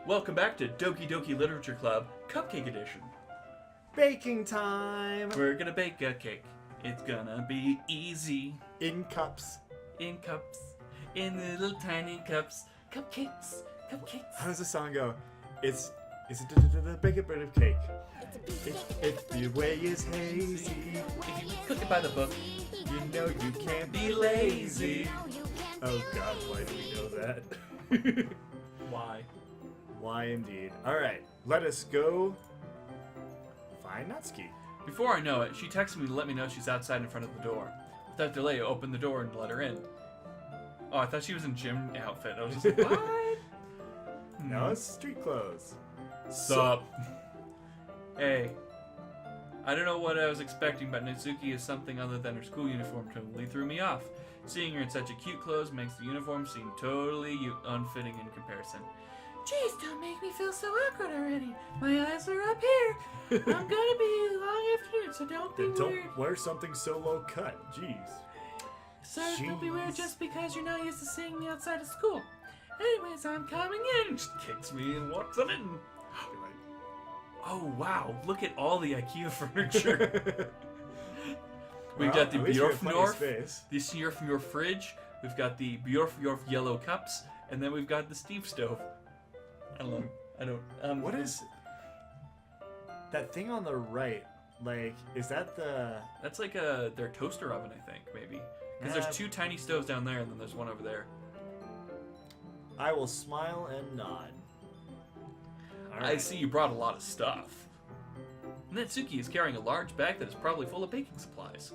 Welcome back to Doki Doki Literature Club, Cupcake Edition. Baking time! We're gonna bake a cake. It's gonna be easy. In cups. In cups. In little tiny cups. Cupcakes. Cupcakes. How does the song go? It's a bake a bit of cake. If the way is hazy, If you cook it by the book, you know you can't be lazy. Oh god, why do we know that? Why? Why indeed. Alright, let us go find Natsuki. Before I know it, she texted me to let me know she's outside in front of the door. Without delay, I opened the door and let her in. Oh, I thought she was in gym outfit. I was just like, what? No, it's street clothes. Sup? Hey. I don't know what I was expecting, but Natsuki is something other than her school uniform totally threw me off. Seeing her in such a cute clothes makes the uniform seem totally unfitting in comparison. Jeez, don't make me feel so awkward already. My eyes are up here. I'm gonna be a long afternoon, so don't be Then weird. don't wear something so low cut. Jeez. So don't be weird just because you're not used to seeing me outside of school. Anyways, I'm coming in. Just kicks me and walks on in. Be like, Oh wow, look at all the IKEA furniture. We've well, got the at least we have Bjorf plenty of North, space. the Bjorf fridge, we've got the Bjorf yellow cups, and then we've got the Steve stove. I don't. What is that thing on the right? Like, is that the... That's like their toaster oven, I think, maybe. Because there's two tiny stoves down there, and then there's one over there. I will smile and nod. All I see you brought a lot of stuff. Natsuki is carrying a large bag that is probably full of baking supplies.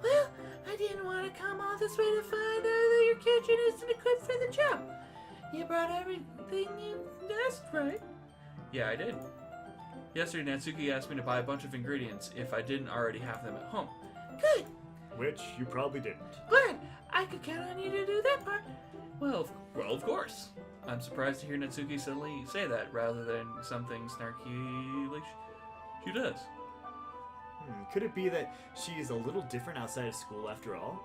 Well, I didn't want to come all this way to find out that your kitchen isn't equipped for the job. You brought everything you asked, right? Yeah, I did. Yesterday, Natsuki asked me to buy a bunch of ingredients if I didn't already have them at home. Good. Which you probably didn't. Glad. I could count on you to do that part. Well, of course. I'm surprised to hear Natsuki suddenly say that rather than something snarky like she does. Could it be that she is a little different outside of school after all?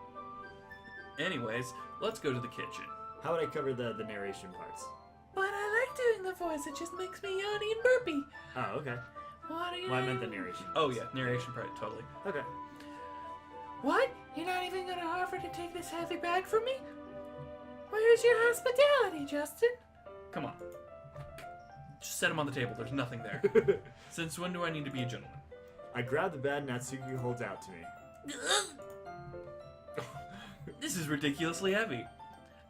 Anyways, let's go to the kitchen. How would I cover the narration parts? But I like doing the voice. It just makes me yawny and burpy. Oh, okay. What are you Well, I meant the narration. Oh, yeah. Narration part. Totally. Okay. What? You're not even going to offer to take this heavy bag from me? Where's your hospitality, Justin? Come on. Just set him on the table. There's nothing there. Since when do I need to be a gentleman? I grab the bag Natsuki holds out to me. This is ridiculously heavy.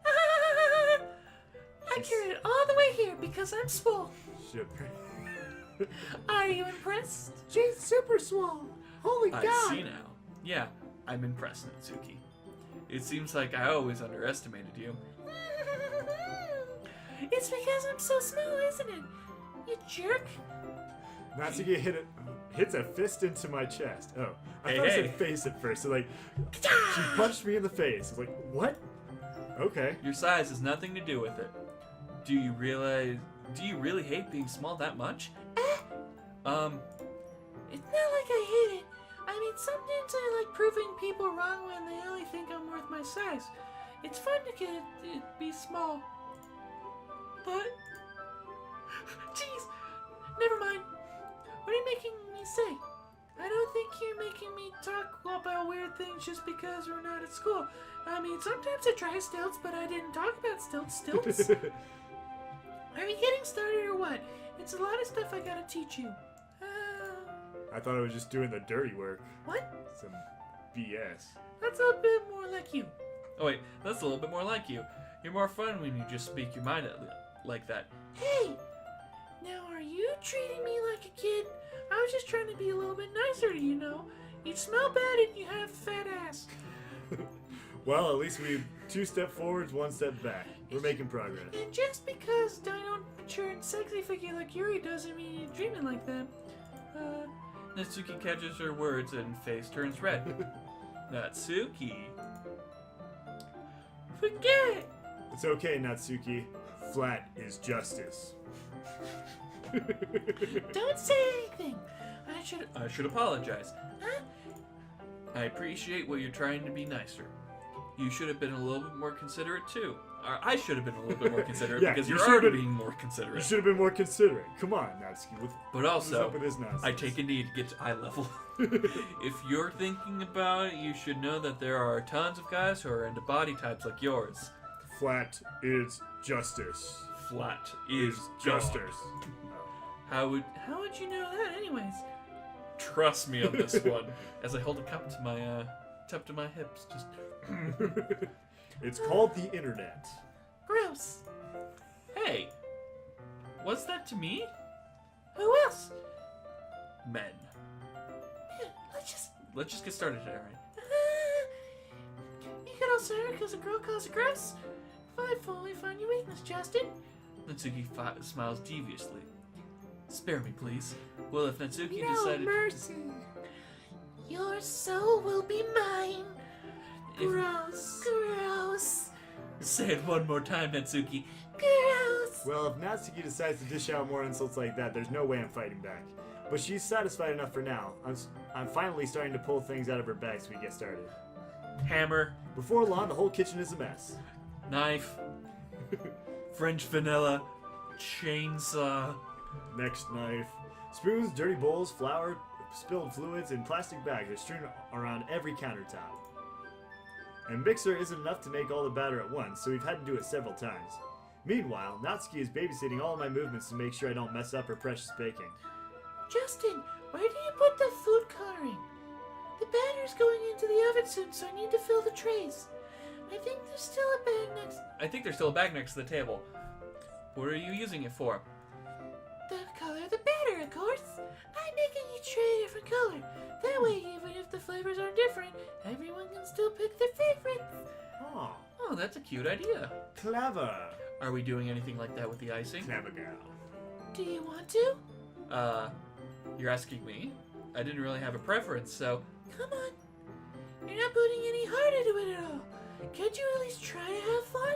I Yes. carried it all the way here because I'm swole. Super. Are you impressed? She's super swole. Holy I God. see now. Yeah, I'm impressed, Natsuki. It seems like I always underestimated you. It's because I'm so small, isn't it? You jerk. Natsuki hits a fist into my chest. Oh, I Hey, thought it hey. said face at first. So like, she punched me in the face. I was like, what? Okay. Your size has nothing to do with it. Do you really hate being small that much? It's not like I hate it. I mean, sometimes I like proving people wrong when they only think I'm worth my size. It's fun to be small. But... Jeez! Never mind. What are you making me say? I don't think you're making me talk about weird things just because we're not at school. I mean, sometimes I try stilts, but I didn't talk about stilts. Are we getting started or what? It's a lot of stuff I gotta teach you. I thought I was just doing the dirty work. What? Some BS. That's a bit more like you. Oh wait, that's a little bit more like you. You're more fun when you just speak your mind like that. Hey! Now are you treating me like a kid? I was just trying to be a little bit nicer to you, know. You smell bad and you have a fat ass. Well, at least we 2 steps forwards, 1 step back. We're making progress. And just because I don't mature and sexy figure like Yuri doesn't mean you're dreaming like them. Natsuki catches her words and face turns red. Natsuki. Forget it! It's okay, Natsuki. Flat is justice. Don't say anything! I should apologize. Huh? I appreciate what you're trying to be nicer. You should have been a little bit more considerate too. Or I should have been a little bit more considerate Yeah, because you you're should have already been- being more You considerate. should have been more considerate. Come on, Natsuki. But What's also, up with this nonsense? I take a knee to get to eye level. If you're thinking about it, you should know that there are tons of guys who are into body types like yours. Flat is justice. Flat is justice. How would you know that, anyways? Trust me on this one. As I hold a cup to my hips, just It's called the internet. gross. Hey, was that to me? Who else? Men. Yeah, Let's just get started, alright? you get all sorry because a girl calls it gross? I fully find your weakness, Justin. Natsuki smiles deviously. Spare me, please. Well, if Natsuki No decided... mercy. Your soul will be mine. If- Gross. Gross. Say it one more time, Natsuki. Gross. Well, if Natsuki decides to dish out more insults like that, there's no way I'm fighting back. But she's satisfied enough for now. I'm finally starting to pull things out of her bag so we get started. Hammer, Before long, the whole kitchen is a mess. knife, French vanilla, chainsaw. Next knife. Spoons, dirty bowls, flour, spilled fluids, and plastic bags are strewn around every countertop. And mixer isn't enough to make all the batter at once, so we've had to do it several times. Meanwhile, Natsuki is babysitting all of my movements to make sure I don't mess up her precious baking. Justin, where do you put the food coloring? The batter's going into the oven soon, so I need to fill the trays. I think there's still a bag next. I think there's still a bag next to the table. What are you using it for? The color of the batter, of course. I'm making each tray a different color. That way, even if the flavors are different, everyone can still pick their favorites. Oh, Oh, that's a cute idea. clever. Are we doing anything like that with the icing? Clever girl. Do you want to? You're asking me? I didn't really have a preference, so... Come on. You're not putting any heart into it at all. Can't you at least try to have fun?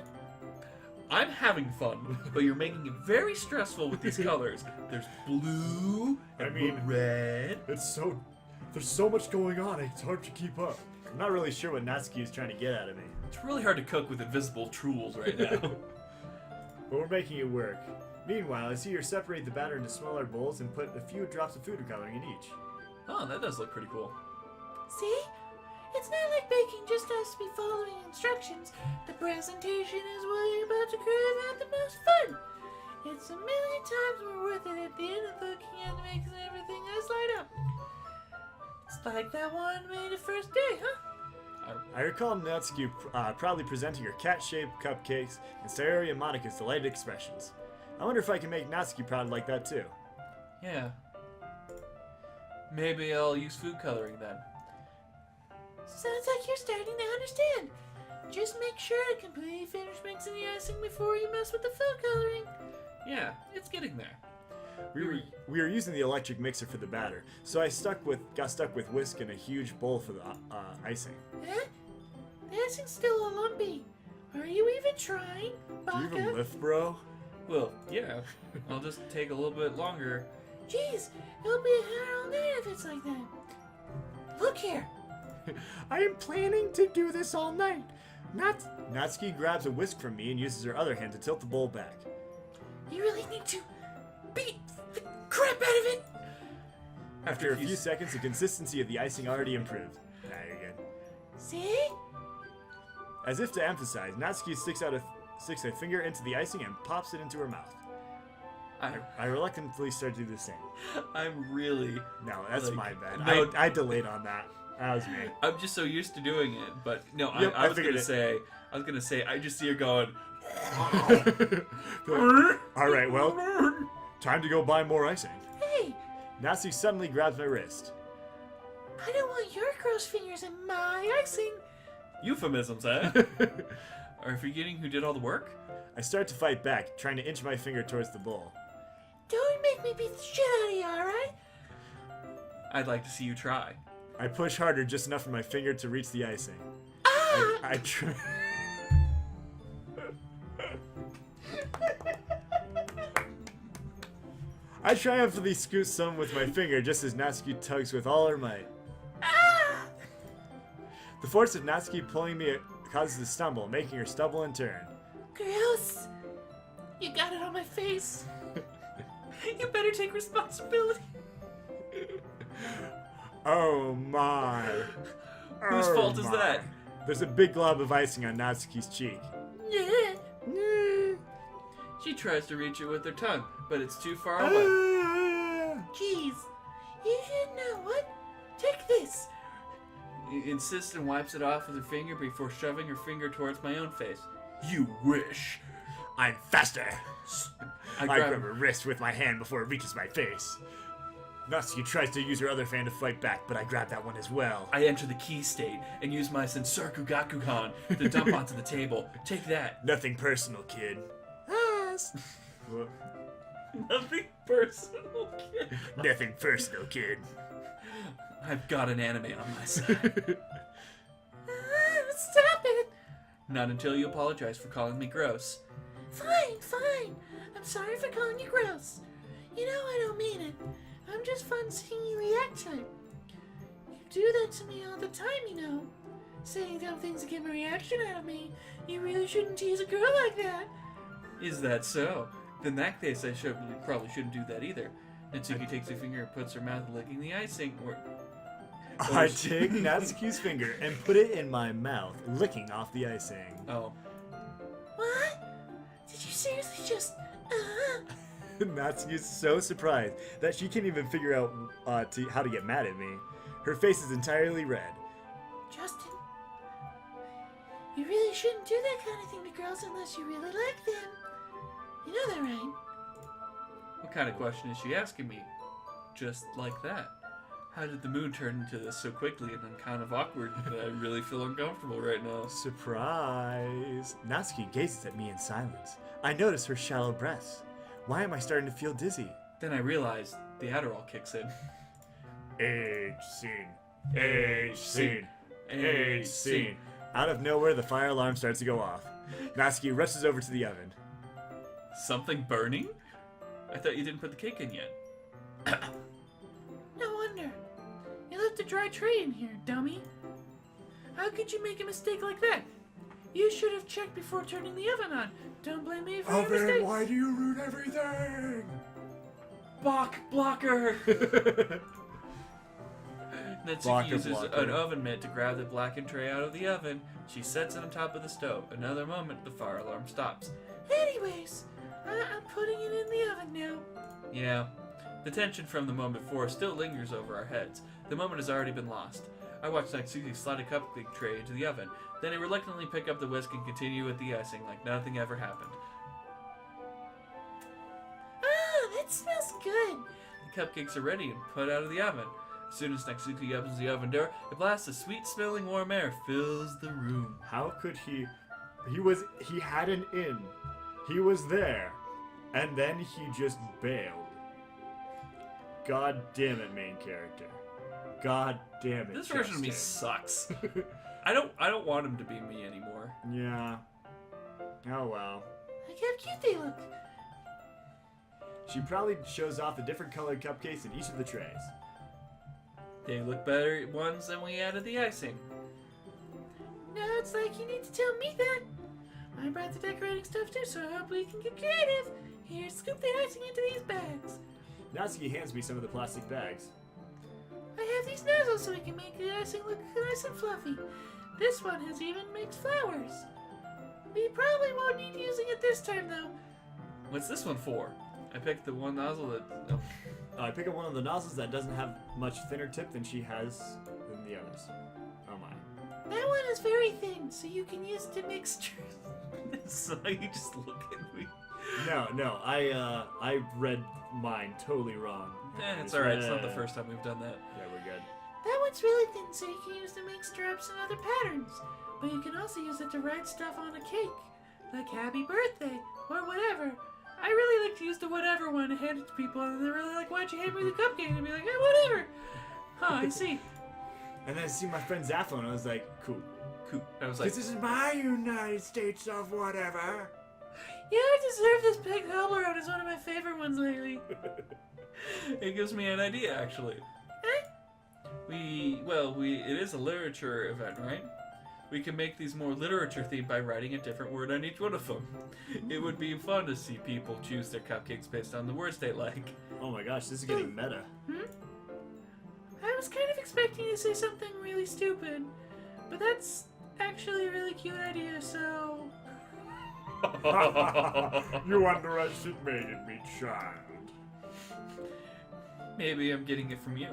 I'm having fun, but you're making it very stressful with these colors. There's blue and red. There's so much going on, it's hard to keep up. I'm not really sure what Natsuki is trying to get out of me, It's really hard to cook with invisible tools right now. but we're making it work. Meanwhile, I see her separate the batter into smaller bowls and put a few drops of food coloring in each. Oh, that does look pretty cool. See? It's not like baking just has to be following instructions. The presentation is what you're about to crave at the most fun. It's a million times more worth it at the end of looking at making everything else light up. It's like that one made the first day, huh? I recall Natsuki proudly presenting her cat-shaped cupcakes and Sayori and Monika's delighted expressions. I wonder if I can make Natsuki proud like that too. Yeah. Maybe I'll use food coloring then. Sounds like you're starting to understand. Just make sure to completely finish mixing the icing before you mess with the food coloring. Yeah, it's getting there. We were using the electric mixer for the batter, so I got stuck with whisk and a huge bowl for the icing. Huh? The icing's still all lumpy. Are you even trying, Do you even Baka? lift, bro? Well, yeah. I'll just take a little bit longer. Jeez, it'll be here all night if it's like that. Look here. I am planning to do this all night. Natsuki grabs a whisk from me and uses her other hand to tilt the bowl back. You really need to beat the crap out of it. After a few seconds, the consistency of the icing already improved. Nah, you're good. See? As if to emphasize, Natsuki sticks a finger into the icing and pops it into her mouth. I reluctantly start to do the same. I'm really... No, that's Like, my bad. no. I delayed on that. That was me. I'm just so used to doing it, but no, Yep, I I was figured gonna say, I just see her going... All right, well, time to go buy more icing. Hey, Natsuki suddenly grabs my wrist. I don't want your gross fingers in my icing. Euphemisms, eh? Are you forgetting who did all the work? I start to fight back, trying to inch my finger towards the bowl. Don't make me beat the shit out of you, alright? I'd like to see you try. I push harder, just enough for my finger to reach the icing. Ah! I try. I triumphantly scoot some with my finger just as Natsuki tugs with all her might. Ah! The force of Natsuki pulling me causes a stumble, making her stumble and turn. Gross. You got it on my face. You better take responsibility. Oh my. Whose Oh fault is my. that? There's a big glob of icing on Natsuki's cheek. Yeah. She tries to reach it with her tongue, but it's too far away. Jeez. You should know what? Take this. Insists and wipes it off with her finger before shoving her finger towards my own face. You wish. I'm faster. I I grab grab her wrist with my hand before it reaches my face. Natsuki tries to use her other fan to fight back, but I grab that one as well. I enter the key state and use my Sensoku Gakukan to dump onto the table. Take that. Nothing personal, kid. Nothing personal, kid. Nothing personal, kid. I've got an anime on my side. Stop it. Not until you apologize for calling me gross. Fine, fine. I'm sorry for calling you gross. You know I don't mean it. I'm just fun seeing you react to it. You do that to me all the time, you know. Saying dumb things to get a reaction out of me. You really shouldn't tease a girl like that. Is that so? Then in that case, probably shouldn't do that either. Natsuki takes her finger and puts her mouth licking the icing. I take Natsuki's finger and put it in my mouth, licking off the icing. Oh. What? Did you seriously just... Natsuki is so surprised that she can't even figure out how to get mad at me. Her face is entirely red. Justin, you really shouldn't do that kind of thing to girls unless you really like them. You know that, right? What kind of question is she asking me? Just like that. How did the mood turn into this so quickly, and I'm kind of awkward that I really feel uncomfortable right now. Surprise! Natsuki gazes at me in silence. I notice her shallow breaths. Why am I starting to feel dizzy? Then I realize the Adderall kicks in. Age scene. Age scene. Age Age scene. Out of nowhere, the fire alarm starts to go off. Natsuki rushes over to the oven. Something burning? I thought you didn't put the cake in yet. No wonder. You left a dry tray in here, dummy. How could you make a mistake like that? You should have checked before turning the oven on. Don't blame me for your mistake. Why do you ruin everything? Blocker! Natsuki Blocker, uses blocker. an oven mitt to grab the blackened tray out of the oven. She sets it on top of the stove. Another moment, the fire alarm stops. Anyways, I'm putting it in the oven now. Yeah. The tension from the moment before still lingers over our heads. The moment has already been lost. I watch Natsuki slide a cupcake tray into the oven. Then I reluctantly pick up the whisk and continue with the icing like nothing ever happened. Ah, that smells good. The cupcakes are ready and put out of the oven. As soon as Natsuki opens the oven door, a blast of sweet-smelling warm air fills the room. How could he had an in. He was there. And then he just bailed. God damn it, main character. God damn it. This version of me Justin. sucks. I don't want him to be me anymore. Yeah. Oh well. Look how cute they look. She probably shows off the different colored cupcakes in each of the trays. They look better ones than we added the icing. Now it's like you need to tell me that. I brought the decorating stuff too, so I hope we can get creative. Here, scoop the icing into these bags. Natsuki hands me some of the plastic bags. I have these nozzles so we can make the icing look nice and fluffy. This one has even mixed flowers. We probably won't need using it this time though. What's this one for? I picked the one nozzle that... Oh. I pick up one of the nozzles that doesn't have much thinner tip than she has in the others. Oh my. That one is very thin, so you can use it to mix. So you just look at me. No, I read mine totally wrong. It's alright, it's not the first time we've done that. Yeah, we're good. That one's really thin, so you can use it to make straps and other patterns. But you can also use it to write stuff on a cake, like happy birthday, or whatever. I really like to use the whatever one and hand it to people, and they're really like, why'd you hand me the cupcake? And I'd be like, hey, whatever. Huh, I see. And then I see my friend Zaffo, and I was like, cool. Cool. I was like, This is my United States of whatever. You deserve this pig Toblerone is one of my favorite ones lately. it gives me an idea, actually. Eh? It is a literature event, right? We can make these more literature themed by writing a different word on each one of them. It would be fun to see people choose their cupcakes based on the words they like. Oh my gosh, this is getting meta. I was kind of expecting to say something really stupid, but that's actually a really cute idea, so... You underestimated me, child. Maybe I'm getting it from you.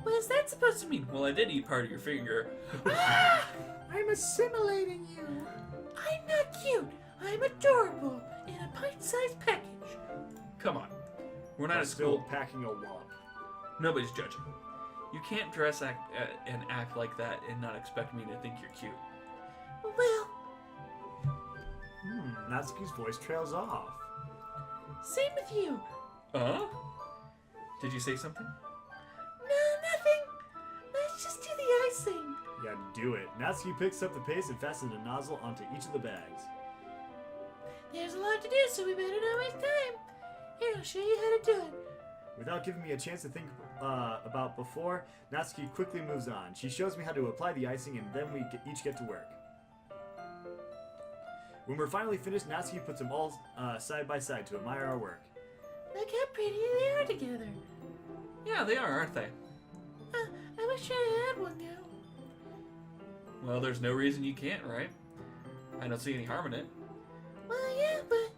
What is that supposed to mean? Well, I did eat part of your finger. Ah! I'm assimilating you. I'm not cute. I'm adorable in a pint-sized package. Come on. We're not I'm at still school. packing a wallop. Nobody's judging. You can't dress and act like that and not expect me to think you're cute. Well, Natsuki's voice trails off. same with you. Did you say something? No, nothing. Let's just do the icing. Yeah, do it. Natsuki picks up the paste and fastens a nozzle onto each of the bags. There's a lot to do, so we better not waste time. Here, I'll show you how to do it. Without giving me a chance to think about before, Natsuki quickly moves on. She shows me how to apply the icing, and then we each get to work. When we're finally finished, Natsuki puts them all side by side to admire our work. Look how pretty they are together. Yeah, they are, aren't they? I wish I had one now. Well, there's no reason you can't, right? I don't see any harm in it. Well, yeah, but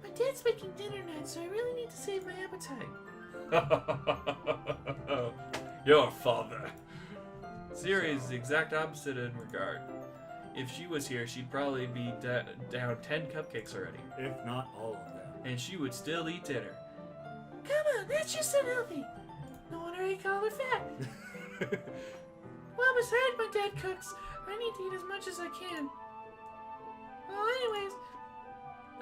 my dad's making dinner night, so I really need to save my appetite. Your father. Siri is the exact opposite in regard. If she was here, she'd probably be down 10 cupcakes already. If not all of them. And she would still eat dinner. Come on, that's just unhealthy. No wonder I call her fat. Well, besides my dad cooks, I need to eat as much as I can. Well, anyways,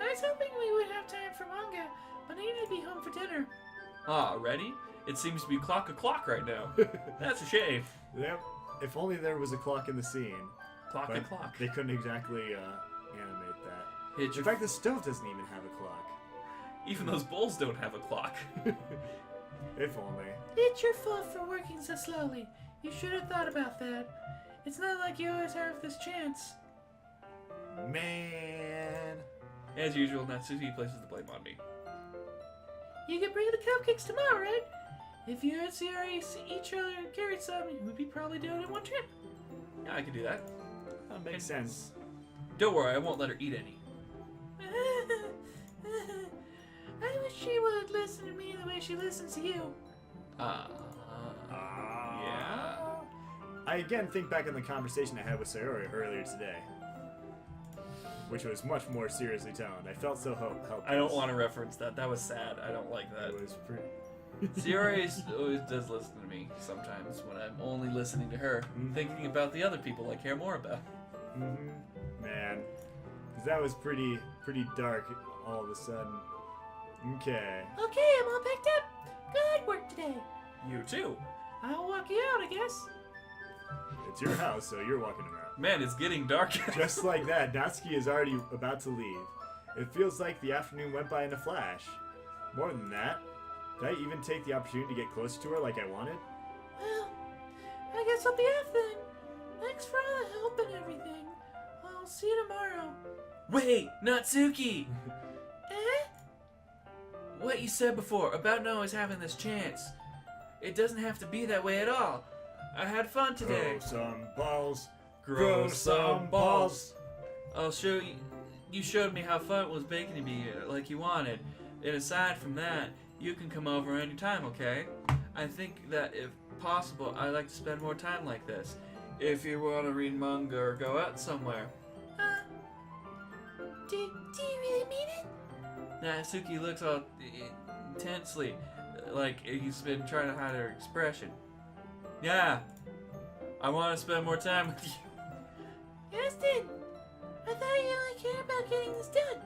I was hoping we would have time for manga, but I need to be home for dinner. Ah, ready? It seems to be clock right now. That's a shame. Yep. If only there was a clock in the scene. Clock. They couldn't exactly animate that. Hit In your fact, the stove doesn't even have a clock. Even those bowls don't have a clock. If only. It's your fault for working so slowly. You should have thought about that. It's not like you always have this chance. Man. As usual, Natsuki places the blame on me. You can bring the cupcakes tomorrow, right? If you and Sierra each other carried some, you would be probably doing it in one trip. Yeah, I can do that. That makes sense. Don't worry, I won't let her eat any. I wish she would listen to me the way she listens to you. Yeah. I again think back on the conversation I had with Sayori earlier today, which was much more seriously toned. I felt so helpless. I don't want to reference that. That was sad. I don't like that. It was pretty. Sierra always does listen to me sometimes when I'm only listening to her, thinking about the other people I care more about. Man, 'cause that was pretty dark all of a sudden. Okay. Okay, I'm all packed up. Good work today. You too. I'll walk you out, I guess. It's your house, so you're walking around. Man, it's getting dark. Just like that, Natsuki is already about to leave. It feels like the afternoon went by in a flash. More than that, did I even take the opportunity to get closer to her like I wanted? Well, I guess I'll be off then. Thanks for all the help and everything. I'll see you tomorrow. Wait, Natsuki! Eh? What you said before about not always having this chance. It doesn't have to be that way at all. I had fun today. Grow some balls. Grow some balls. I'll show you. You showed me how fun it was baking to be like you wanted. And aside from that, you can come over anytime, okay? I think that if possible, I'd like to spend more time like this. If you want to read manga or go out somewhere. Do you really mean it? Natsuki looks all intensely like he's been trying to hide her expression. Yeah, I want to spend more time with you. Justin, I thought you only cared about getting this done.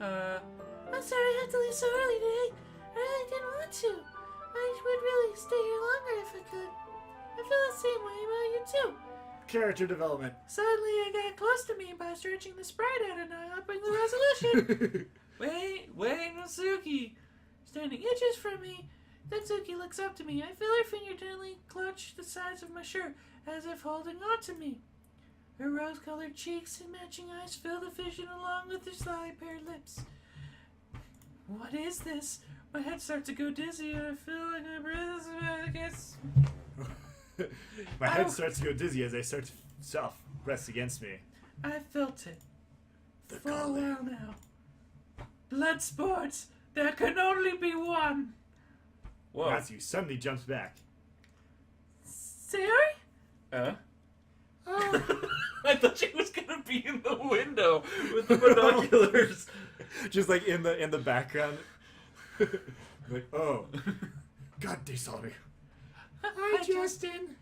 I'm sorry I had to leave so early today. I really didn't want to. I would really stay here longer if I could. I feel the same way about you too. Character development. Suddenly I got close to me by stretching the sprite out and I upping the resolution. Wait, Natsuki! Standing inches from me, Natsuki looks up to me. I feel her finger gently clutch the sides of my shirt as if holding on to me. Her rose-colored cheeks and matching eyes fill the vision along with her slightly paired lips. What is this? My head starts to go dizzy and I feel like my breath is about to get... My head starts to go dizzy as I start to self-press against me. I felt it. The For a calling. while now. Blood sports! There can only be one! Whoa. Matthew suddenly jumps back. Sayori? Oh. I thought she was gonna be in the window with the binoculars. Just like in the background. Like, oh. God, they saw me. Hi, Justin.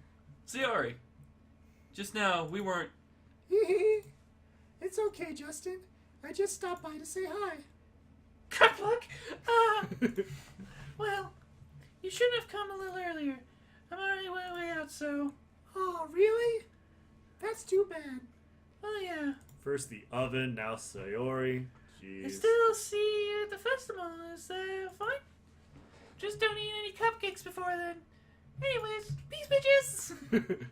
Sayori, just now we weren't. It's okay, Justin. I just stopped by to say hi. Cockluck! Well, you should have come a little earlier. I'm already way out, so... Oh, really? That's too bad. Oh, yeah. First the oven, now Sayori. Jeez. I still see you at the festival. Is that fine? Just don't eat any cupcakes before then. Anyways, peace, bitches!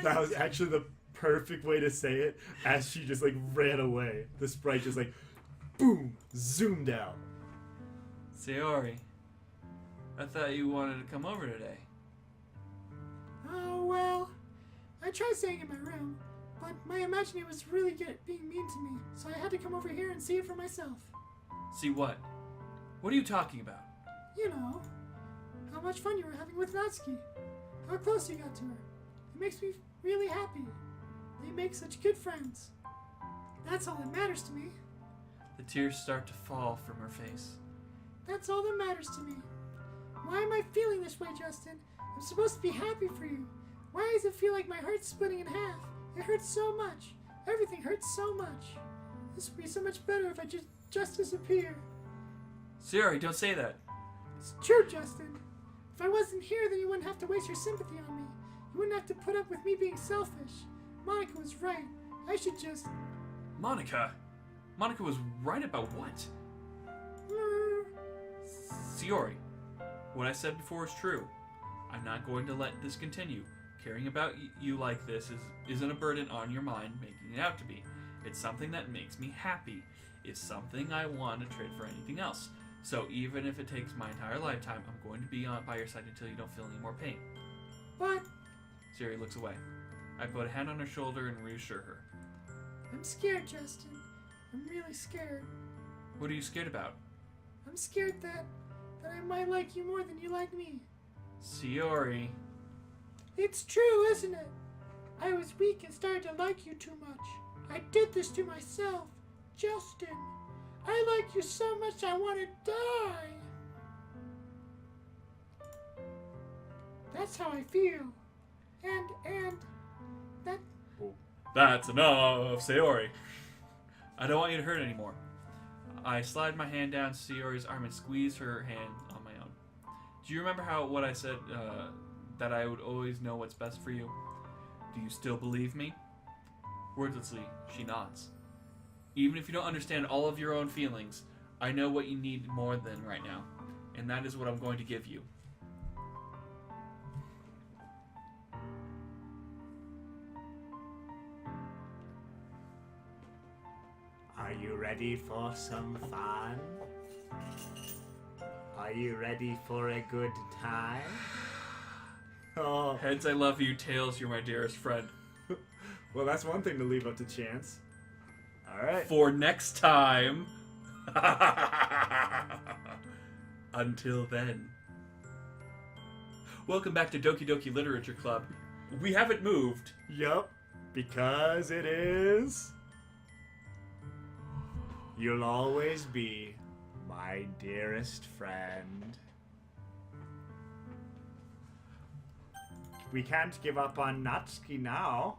That was actually the perfect way to say it as she just like ran away. The sprite just like boom, zoomed out. Sayori, I thought you wanted to come over today. Oh, well, I tried staying in my room, but my imaginary was really being mean to me, so I had to come over here and see it for myself. See what? What are you talking about? You know, how much fun you were having with Natsuki, how close you got to her. It makes me really happy. They make such good friends. That's all that matters to me. The tears start to fall from her face. That's all that matters to me. Why am I feeling this way, Justin? I'm supposed to be happy for you. Why does it feel like my heart's splitting in half? It hurts so much. Everything hurts so much. This would be so much better if I just disappear. Sayori, don't say that. It's true, Justin. If I wasn't here, then you wouldn't have to waste your sympathy on me. You wouldn't have to put up with me being selfish. Monica was right. I should just... Monica? Monica was right about what? Sayori, what I said before is true. I'm not going to let this continue. Caring about you like this isn't a burden on your mind making it out to be. It's something that makes me happy. It's something I want to trade for anything else. So even if it takes my entire lifetime, I'm going to be by your side until you don't feel any more pain. But Sayori looks away. I put a hand on her shoulder and reassure her. I'm scared, Justin. I'm really scared. What are you scared about? I'm scared that I might like you more than you like me. Sayori. It's true, isn't it? I was weak and started to like you too much. I did this to myself. Justin, I like you so much I want to die. That's how I feel. And that... That's enough, Sayori. I don't want you to hurt anymore. I slide my hand down Sayori's arm and squeeze her hand on my own. Do you remember what I said, that I would always know what's best for you? Do you still believe me? Wordlessly, she nods. Even if you don't understand all of your own feelings, I know what you need more than right now, and that is what I'm going to give you. Are you ready for some fun? Are you ready for a good time? Oh, Heads, I love you. Tails, you're my dearest friend. well, that's one thing to leave up to chance. All right. For next time. Until then. Welcome back to Doki Doki Literature Club. We haven't moved. Yup, because it is. You'll always be my dearest friend. We can't give up on Natsuki now.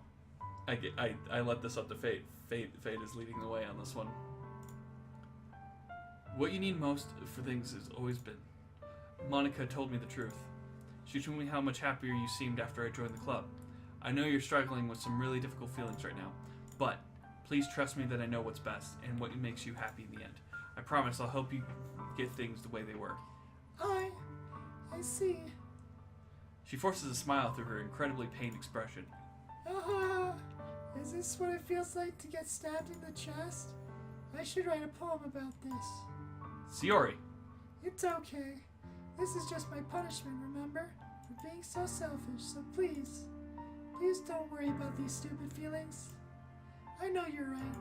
I let this up to fate. Fate is leading the way on this one. What you need most for things has always been. Monica told me the truth. She told me how much happier you seemed after I joined the club. I know you're struggling with some really difficult feelings right now, but please trust me that I know what's best and what makes you happy in the end. I promise I'll help you get things the way they were. I see. She forces a smile through her incredibly pained expression. Is this what it feels like to get stabbed in the chest? I should write a poem about this. Sayori. It's okay. This is just my punishment, remember? For being so selfish, so please don't worry about these stupid feelings. I know you're right.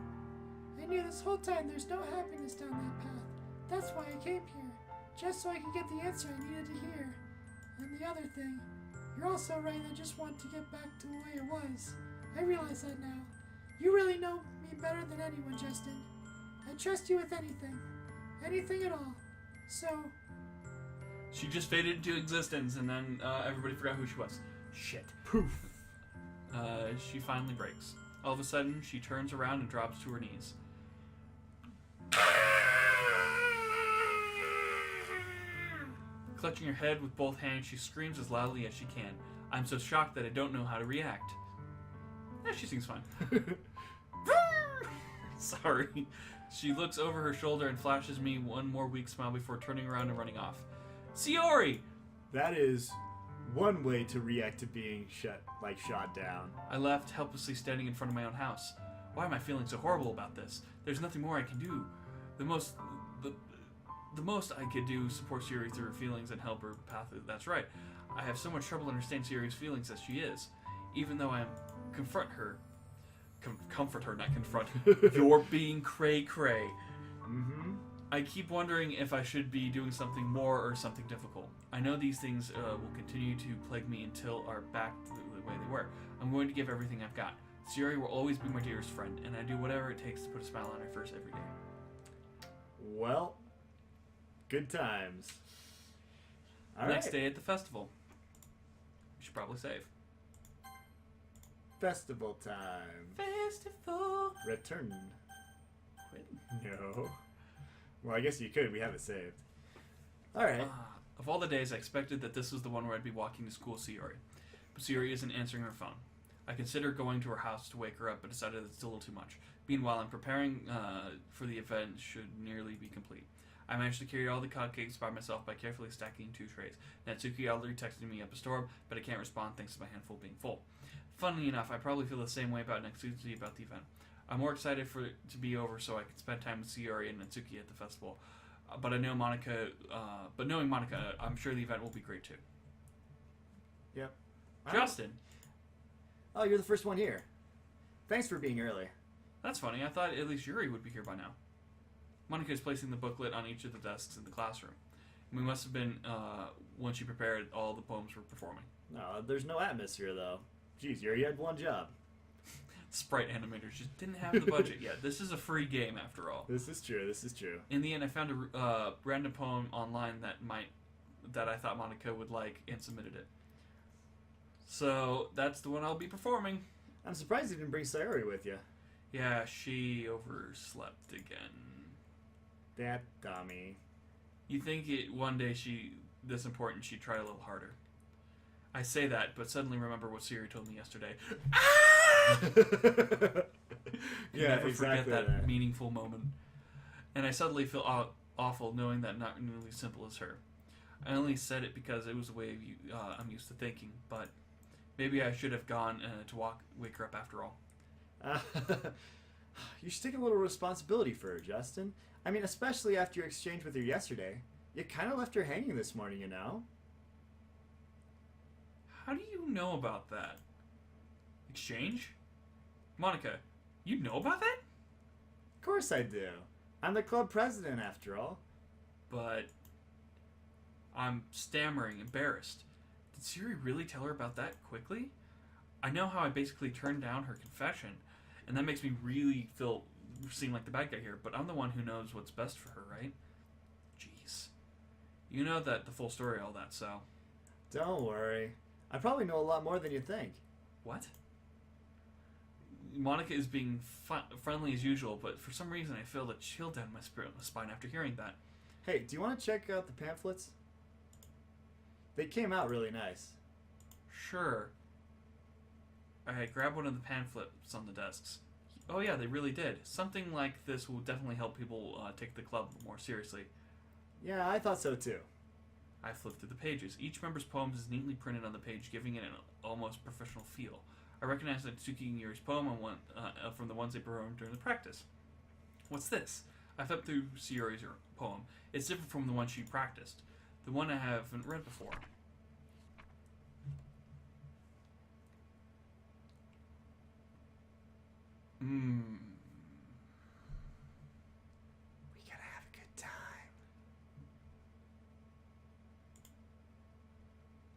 I knew this whole time there's no happiness down that path. That's why I came here, just so I could get the answer I needed to hear. And the other thing, you're also right, I just want to get back to the way it was. I realize that now. You really know me better than anyone, Justin. I trust you with anything. Anything at all. So, She just faded into existence, and then everybody forgot who she was. Shit. Poof. She finally breaks. All of a sudden, she turns around and drops to her knees. Clutching her head with both hands, she screams as loudly as she can. I'm so shocked that I don't know how to react. Yeah, she seems fine. Sorry. She looks over her shoulder and flashes me one more weak smile before turning around and running off. Sayori! That is one way to react to being shot down. I left, helplessly standing in front of my own house. Why am I feeling so horrible about this? There's nothing more I can do. The most I could do is support Sayori through her feelings and help her path. That's right. I have so much trouble understanding Sayori's feelings as she is. Even though I comfort her, not confront. You're being cray-cray. Mm-hmm. I keep wondering if I should be doing something more or something difficult. I know these things will continue to plague me until are back to the way they were. I'm going to give everything I've got. Sayori will always be my dearest friend, and I do whatever it takes to put a smile on her face every day. Well, good times. Next day at the festival. We should probably save. Festival time. Festival. Return. Quit. No. Well, I guess you could. We have it saved. Alright. Of all the days, I expected that this was the one where I'd be walking to school with Sayori. But Sayori isn't answering her phone. I considered going to her house to wake her up, but decided it's a little too much. Meanwhile, I'm preparing for the event should nearly be complete. I managed to carry all the cupcakes by myself by carefully stacking 2 trays. Natsuki already texted me up a storm, but I can't respond thanks to my handful being full. Funnily enough, I probably feel the same way about next Tuesday about the event. I'm more excited for it to be over so I can spend time with Sayori and Natsuki at the festival. But knowing Monica, I'm sure the event will be great too. Yep. Justin, Oh, you're the first one here. Thanks for being early. that's funny. I thought at least Yuri would be here by now. Monica is placing the booklet on each of the desks in the classroom. We must have been when she prepared all the poems we're performing. No, there's no atmosphere though. Jeez, you already had one job. Sprite animators just didn't have the budget yet. This is a free game after all. This is true. This is true. In the end, I found a random poem online that I thought Monica would like and submitted it. So that's the one I'll be performing. I'm surprised you didn't bring Sayori with you. Yeah, she overslept again. That dummy. You think one day this important, she'd try a little harder. I say that, but suddenly remember what Siri told me yesterday. Yeah, Never exactly. forget that meaningful moment. And I suddenly feel awful knowing that not nearly simple as her. I only said it because it was the way I'm used to thinking, but maybe I should have gone to wake her up after all. You should take a little responsibility for her, Justin. I mean, especially after your exchange with her yesterday. You kind of left her hanging this morning, you know? How do you know about that? Exchange? Monica, you know about that? Of course I do. I'm the club president, after all. But I'm stammering, embarrassed. Did Siri really tell her about that quickly? I know how I basically turned down her confession, and that makes me really seem like the bad guy here, but I'm the one who knows what's best for her, right? Jeez. You know the full story, all that, so... Don't worry. I probably know a lot more than you think. What? Monica is being friendly as usual, but for some reason I feel a chill down my spine after hearing that. Hey, do you want to check out the pamphlets? They came out really nice. Sure. I grabbed one of the pamphlets on the desks. Oh yeah, they really did. Something like this will definitely help people take the club more seriously. Yeah, I thought so too. I flipped through the pages. Each member's poems is neatly printed on the page, giving it an almost professional feel. I recognized Natsuki and Yuri's poem on from the ones they performed during the practice. What's this? I flipped through Sayori's poem. It's different from the one she practiced. The one I haven't read before. We gotta have a good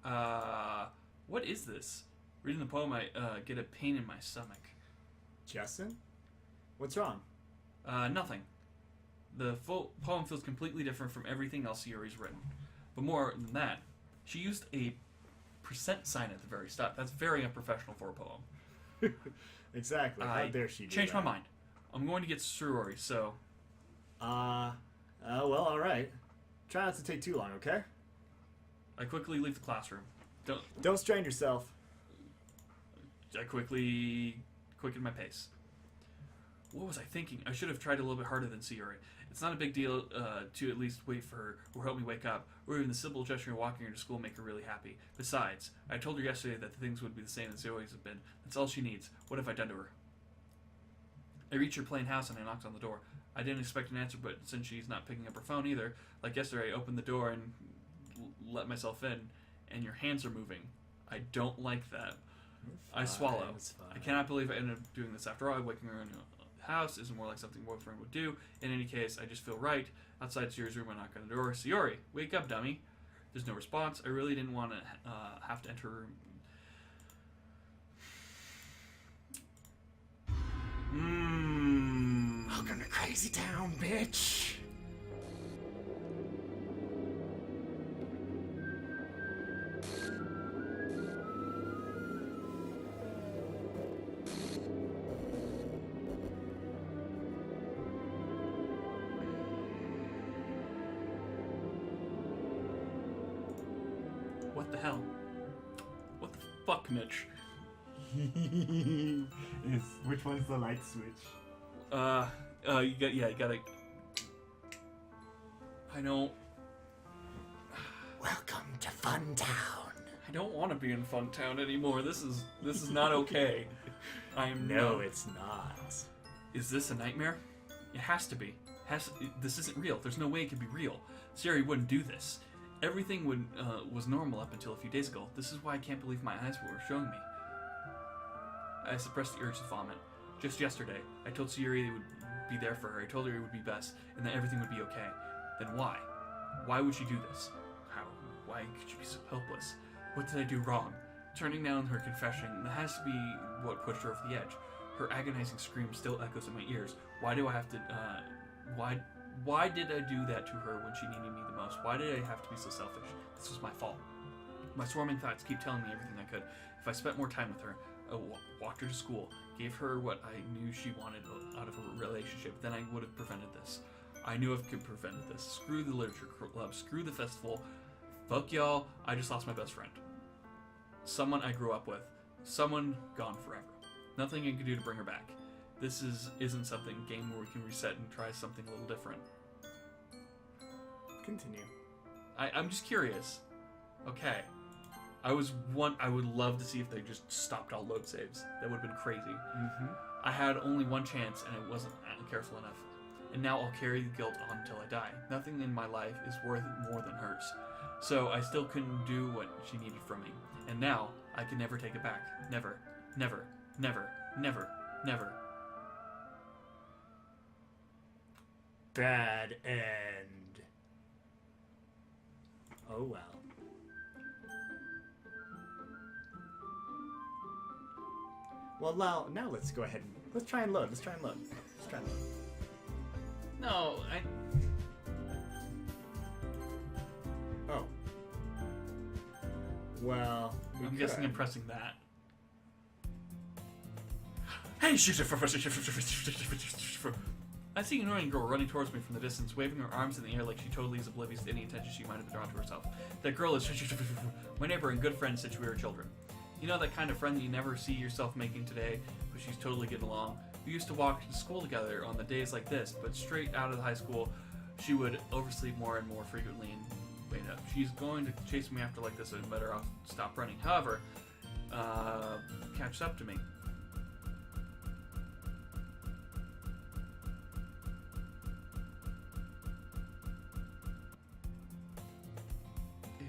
time. What is this? Reading the poem, I get a pain in my stomach. Justin? What's wrong? Nothing. The full poem feels completely different from everything else Sayori's written. But more than that, she used a % sign at the very start. That's very unprofessional for a poem. Exactly. How dare she do Changed that? my mind. I'm going to get Sayori, so... well, alright. Try not to take too long, okay? I quickly leave the classroom. Don't strain yourself. I quickly quicken my pace. What was I thinking? I should have tried a little bit harder than Sayori. It's not a big deal to at least wait for her or help me wake up, or even the simple gesture of walking her to school make her really happy. Besides, I told her yesterday that things would be the same as they always have been. That's all she needs. What have I done to her? I reach her plain house and I knocked on the door. I didn't expect an answer, but since she's not picking up her phone either, like yesterday, I opened the door and let myself in, and your hands are moving. I don't like that. I swallow. I cannot believe I ended up doing this. After all, waking her in the house isn't more like something a boyfriend would do. In any case, I just feel right. Outside Sayori's room, I knock on the door. Sayori, wake up, dummy. There's no response. I really didn't want to have to enter her room. Welcome to Crazy Town, bitch. What the hell? What the fuck, Mitch? Which one's the light switch? You gotta... I don't... Welcome to Fun Town. I don't want to be in Funtown anymore. This is not okay. No, it's not. Is this a nightmare? It has to be. This isn't real. There's no way it could be real. Siri wouldn't do this. Everything was normal up until a few days ago. This is why I can't believe my eyes were showing me. I suppressed the urge to vomit. Just yesterday, I told Siri it would be there for her. I told her it would be best and that everything would be okay. Then why? Why would she do this? How? Why could she be so helpless? What did I do wrong? Turning down her confession, that has to be what pushed her over the edge. Her agonizing scream still echoes in my ears. Why do I have to, why did I do that to her when she needed me the most? Why did I have to be so selfish? This was my fault. My swarming thoughts keep telling me everything I could. If I spent more time with her, I walked her to school, gave her what I knew she wanted out of a relationship, then I would have prevented this. I knew I could prevent this. Screw the literature club, screw the festival. Fuck y'all, I just lost my best friend. Someone I grew up with. Someone gone forever. Nothing I can do to bring her back. This isn't something game where we can reset and try something a little different. Continue. I'm just curious. Okay. I would love to see if they just stopped all load saves. That would have been crazy. Mm-hmm. I had only one chance and I wasn't careful enough. And now I'll carry the guilt on until I die. Nothing in my life is worth more than hers. So I still couldn't do what she needed from me. And now I can never take it back. Never. Never. Never. Never. Never. Bad end. Oh well. Well, now let's go ahead and let's try and load. No, Oh. Well, I'm guessing I'm pressing that. Hey, I see an annoying girl running towards me from the distance, waving her arms in the air like she totally is oblivious to any attention she might have been drawn to herself. That girl is my neighbor and good friend since we were children. You know that kind of friend that you never see yourself making today, but she's totally getting along. We used to walk to school together on the days like this, but straight out of the high school, she would oversleep more and more frequently and wait up. She's going to chase me after like this, so I better off stop running. However, catches up to me.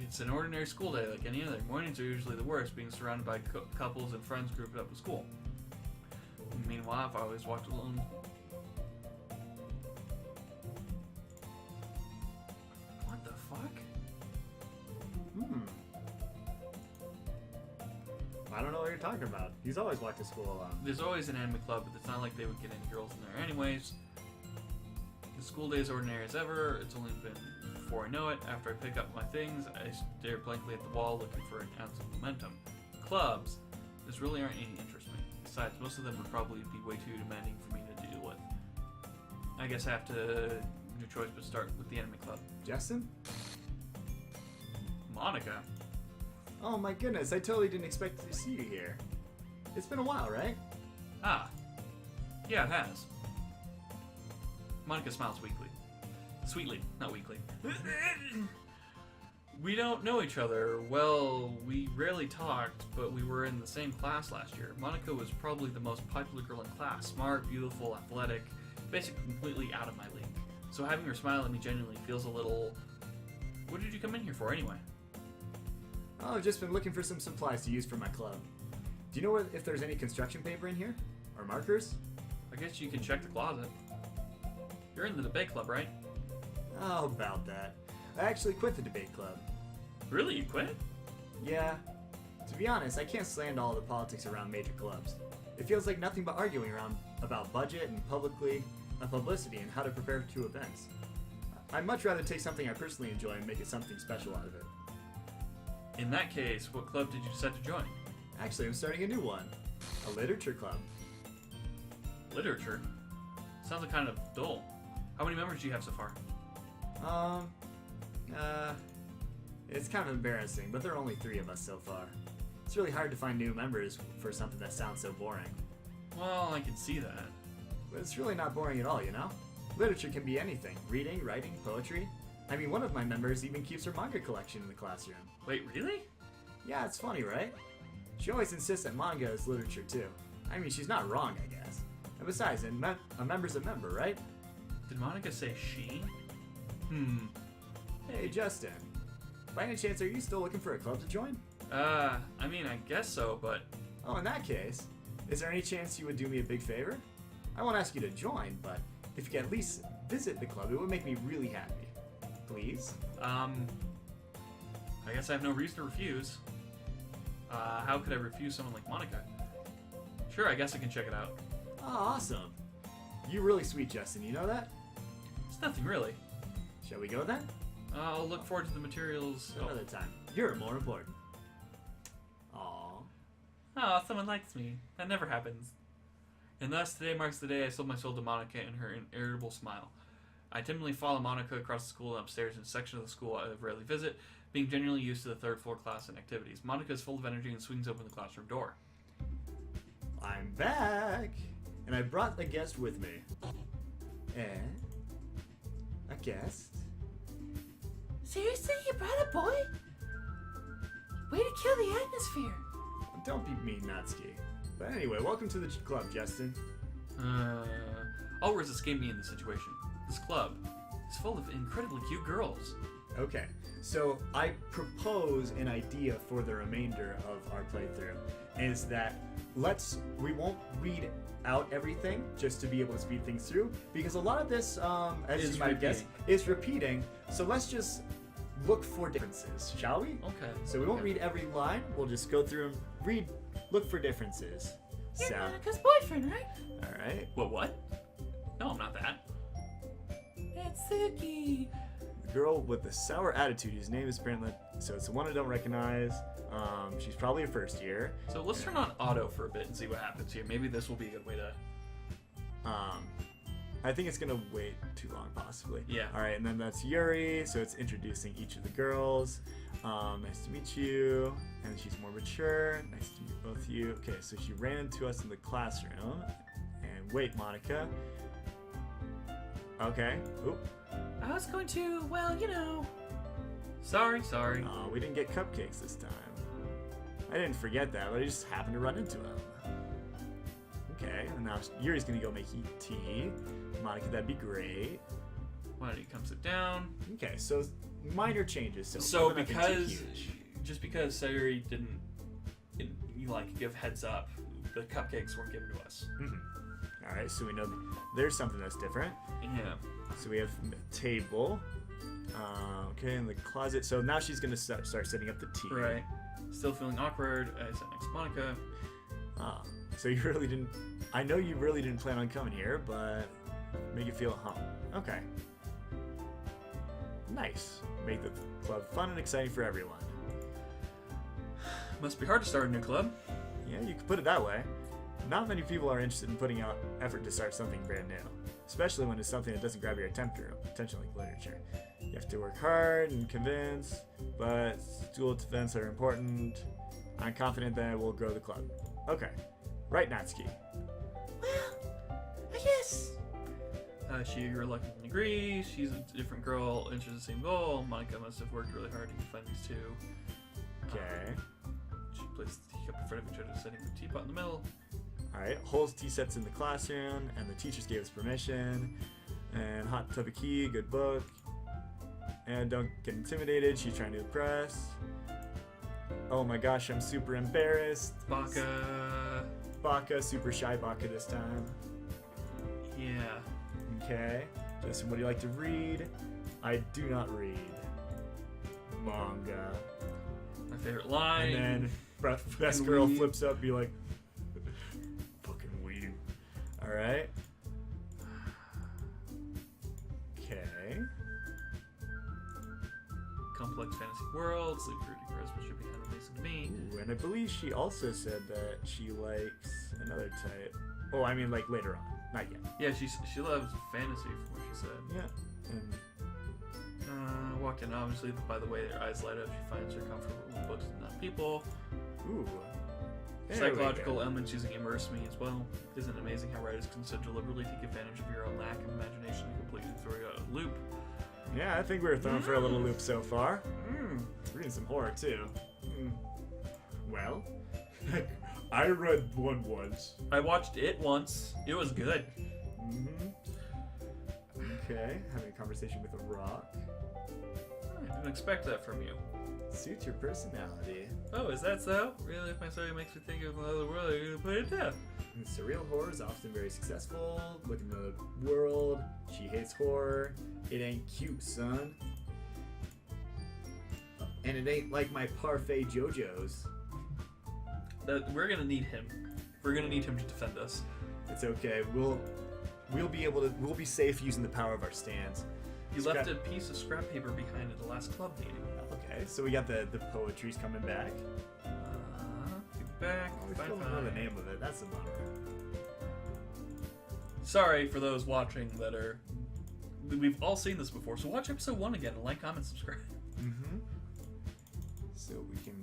It's an ordinary school day like any other. Mornings are usually the worst, being surrounded by couples and friends grouped up at school. Meanwhile, I've always walked alone. What the fuck? I don't know what you're talking about. He's always walked to school alone. There's always an anime club, but it's not like they would get any girls in there anyways. The school day is ordinary as ever. It's only been before I know it. After I pick up my things, I stare blankly at the wall looking for an ounce of momentum. Clubs. This really aren't any interest me. Besides, most of them would probably be way too demanding for me to deal with. I guess I have to no choice but start with the anime club. Justin? Monica? Oh my goodness, I totally didn't expect to see you here. It's been a while, right? Ah. Yeah, it has. Monica smiles weakly. Sweetly, not weakly. We don't know each other. Well, we rarely talked, but we were in the same class last year. Monica was probably the most popular girl in class. Smart, beautiful, athletic, basically completely out of my league. So having her smile at me genuinely feels a little... What did you come in here for anyway? Oh, I've just been looking for some supplies to use for my club. Do you know if there's any construction paper in here? Or markers? I guess you can check the closet. You're in the debate club, right? How about that? I actually quit the debate club. Really? You quit? Yeah. To be honest, I can't stand all the politics around major clubs. It feels like nothing but arguing around about budget and publicity and how to prepare to events. I'd much rather take something I personally enjoy and make it something special out of it. In that case, what club did you decide to join? Actually, I'm starting a new one. A literature club. Literature? Sounds kind of dull. How many members do you have so far? It's kind of embarrassing, but there are only 3 of us so far. It's really hard to find new members for something that sounds so boring. Well, I can see that. But it's really not boring at all, you know? Literature can be anything. Reading, writing, poetry. I mean, one of my members even keeps her manga collection in the classroom. Wait, really? Yeah, it's funny, right? She always insists that manga is literature, too. I mean, she's not wrong, I guess. And besides, a member's a member, right? Did Monica say she? Hey, Justin. By any chance, are you still looking for a club to join? I mean, I guess so, but... Oh, in that case, is there any chance you would do me a big favor? I won't ask you to join, but if you could at least visit the club, it would make me really happy. Please? I guess I have no reason to refuse. How could I refuse someone like Monica? Sure, I guess I can check it out. Oh, awesome. You're really sweet, Justin, you know that? It's nothing really. Shall we go then? I'll look forward to the materials. Another time. You're more important. Aww. Oh, someone likes me. That never happens. And thus, today marks the day I sold my soul to Monica and her irritable smile. I timidly follow Monica across the school and upstairs in a section of the school I rarely visit, being generally used to the 3rd floor class and activities. Monica is full of energy and swings open the classroom door. I'm back! And I brought a guest with me. A guest? Seriously, you brought a boy? Way to kill the atmosphere. Don't be mean, Natsuki. But anyway, welcome to the club, Justin. All words escape me in this situation. This club is full of incredibly cute girls. Okay, so I propose an idea for the remainder of our playthrough, is that we won't read out everything just to be able to speed things through, because a lot of this, as you might guess, is repeating, so let's just look for differences, shall we? Okay. So we won't read every line, we'll just go through and look for differences. You're Monica's boyfriend, right? Alright. What? No, I'm not that. It's Suki. The girl with the sour attitude, whose name is apparently, so it's the one I don't recognize. She's probably a first year. So let's turn on auto for a bit and see what happens here. Maybe this will be a good way to... I think it's gonna wait too long, possibly. Yeah. Alright, and then that's Yuri, so it's introducing each of the girls. Nice to meet you. And she's more mature. Nice to meet both of you. Okay, so she ran into us in the classroom. And wait, Monica. Okay. Oop. I was going to, well, you know. Sorry. We didn't get cupcakes this time. I didn't forget that, but I just happened to run into him. Okay, and now Yuri's gonna go make tea. Monica, that'd be great. Why don't you come sit down? Okay, so minor changes. So nothing too because huge. just because Sayuri didn't like give heads up, the cupcakes weren't given to us. All right, so we know there's something that's different. Yeah. So we have a table. Okay, in the closet. So now she's gonna start setting up the tea. Right. Still feeling awkward. I sat next to Monica. So you really didn't. I know you really didn't plan on coming here, but make it feel at home. Okay. Nice. Make the club fun and exciting for everyone. Must be hard to start a new club. Yeah, you could put it that way. Not many people are interested in putting out effort to start something brand new, especially when it's something that doesn't grab your attention like literature. You have to work hard and convince, but school events are important. I'm confident that we'll grow the club. Okay. Right, Natsuki. Well, I guess. She reluctantly agrees. She's a different girl, interested in the same goal. Monica must have worked really hard to find these two. Okay. She placed the teacup in front of each other, setting the teapot in the middle. Alright, holds tea sets in the classroom, and the teachers gave us permission. And hot tub of key, good book. And don't get intimidated, she's trying to impress. Oh my gosh, I'm super embarrassed. Baka, super shy Baka this time. Yeah. Okay. Justin, what do you like to read? I do not read manga. My favorite line. And then best And girl weeb. flips up, be like, fucking weeb. Alright. Okay. Complex fantasy world. Sleep fruity charisma should be kind of amazing to me. Ooh, and I believe she also said that she likes another type. Oh, I mean like later on. Not yet. Yeah, she loves fantasy, from what she said. Yeah. And Walk in, obviously, by the way their eyes light up, she finds her comfortable with books and not people. ooh. There we Psychological go. elements using immerse me as well. Isn't it amazing how writers can so deliberately take advantage of your own lack of imagination and completely throw you out of the loop? Yeah, I think we were thrown for a little loop so far. Mm. Reading some horror too. Well, I read one once. I watched it once. It was good. Okay, having a conversation with a rock. I didn't expect that from you. Suits your personality. Oh, is that so? Really, if my story makes me think of another world, you're gonna put it down. And surreal horror is often very successful. Look in the world. She hates horror. It ain't cute, son. And it ain't like my parfait JoJo's. We're gonna need him. We're gonna need him to defend us. It's okay. We'll be safe using the power of our stands. You left a piece of scrap paper behind at the last club meeting. Okay, so we got the poetry's coming back. Get back. Oh, we Fine, still don't know fine. the name of it. That's a bummer. Sorry for those watching that are. We've all seen this before, so watch episode 1 again and like, comment, subscribe. Mm-hmm. So we can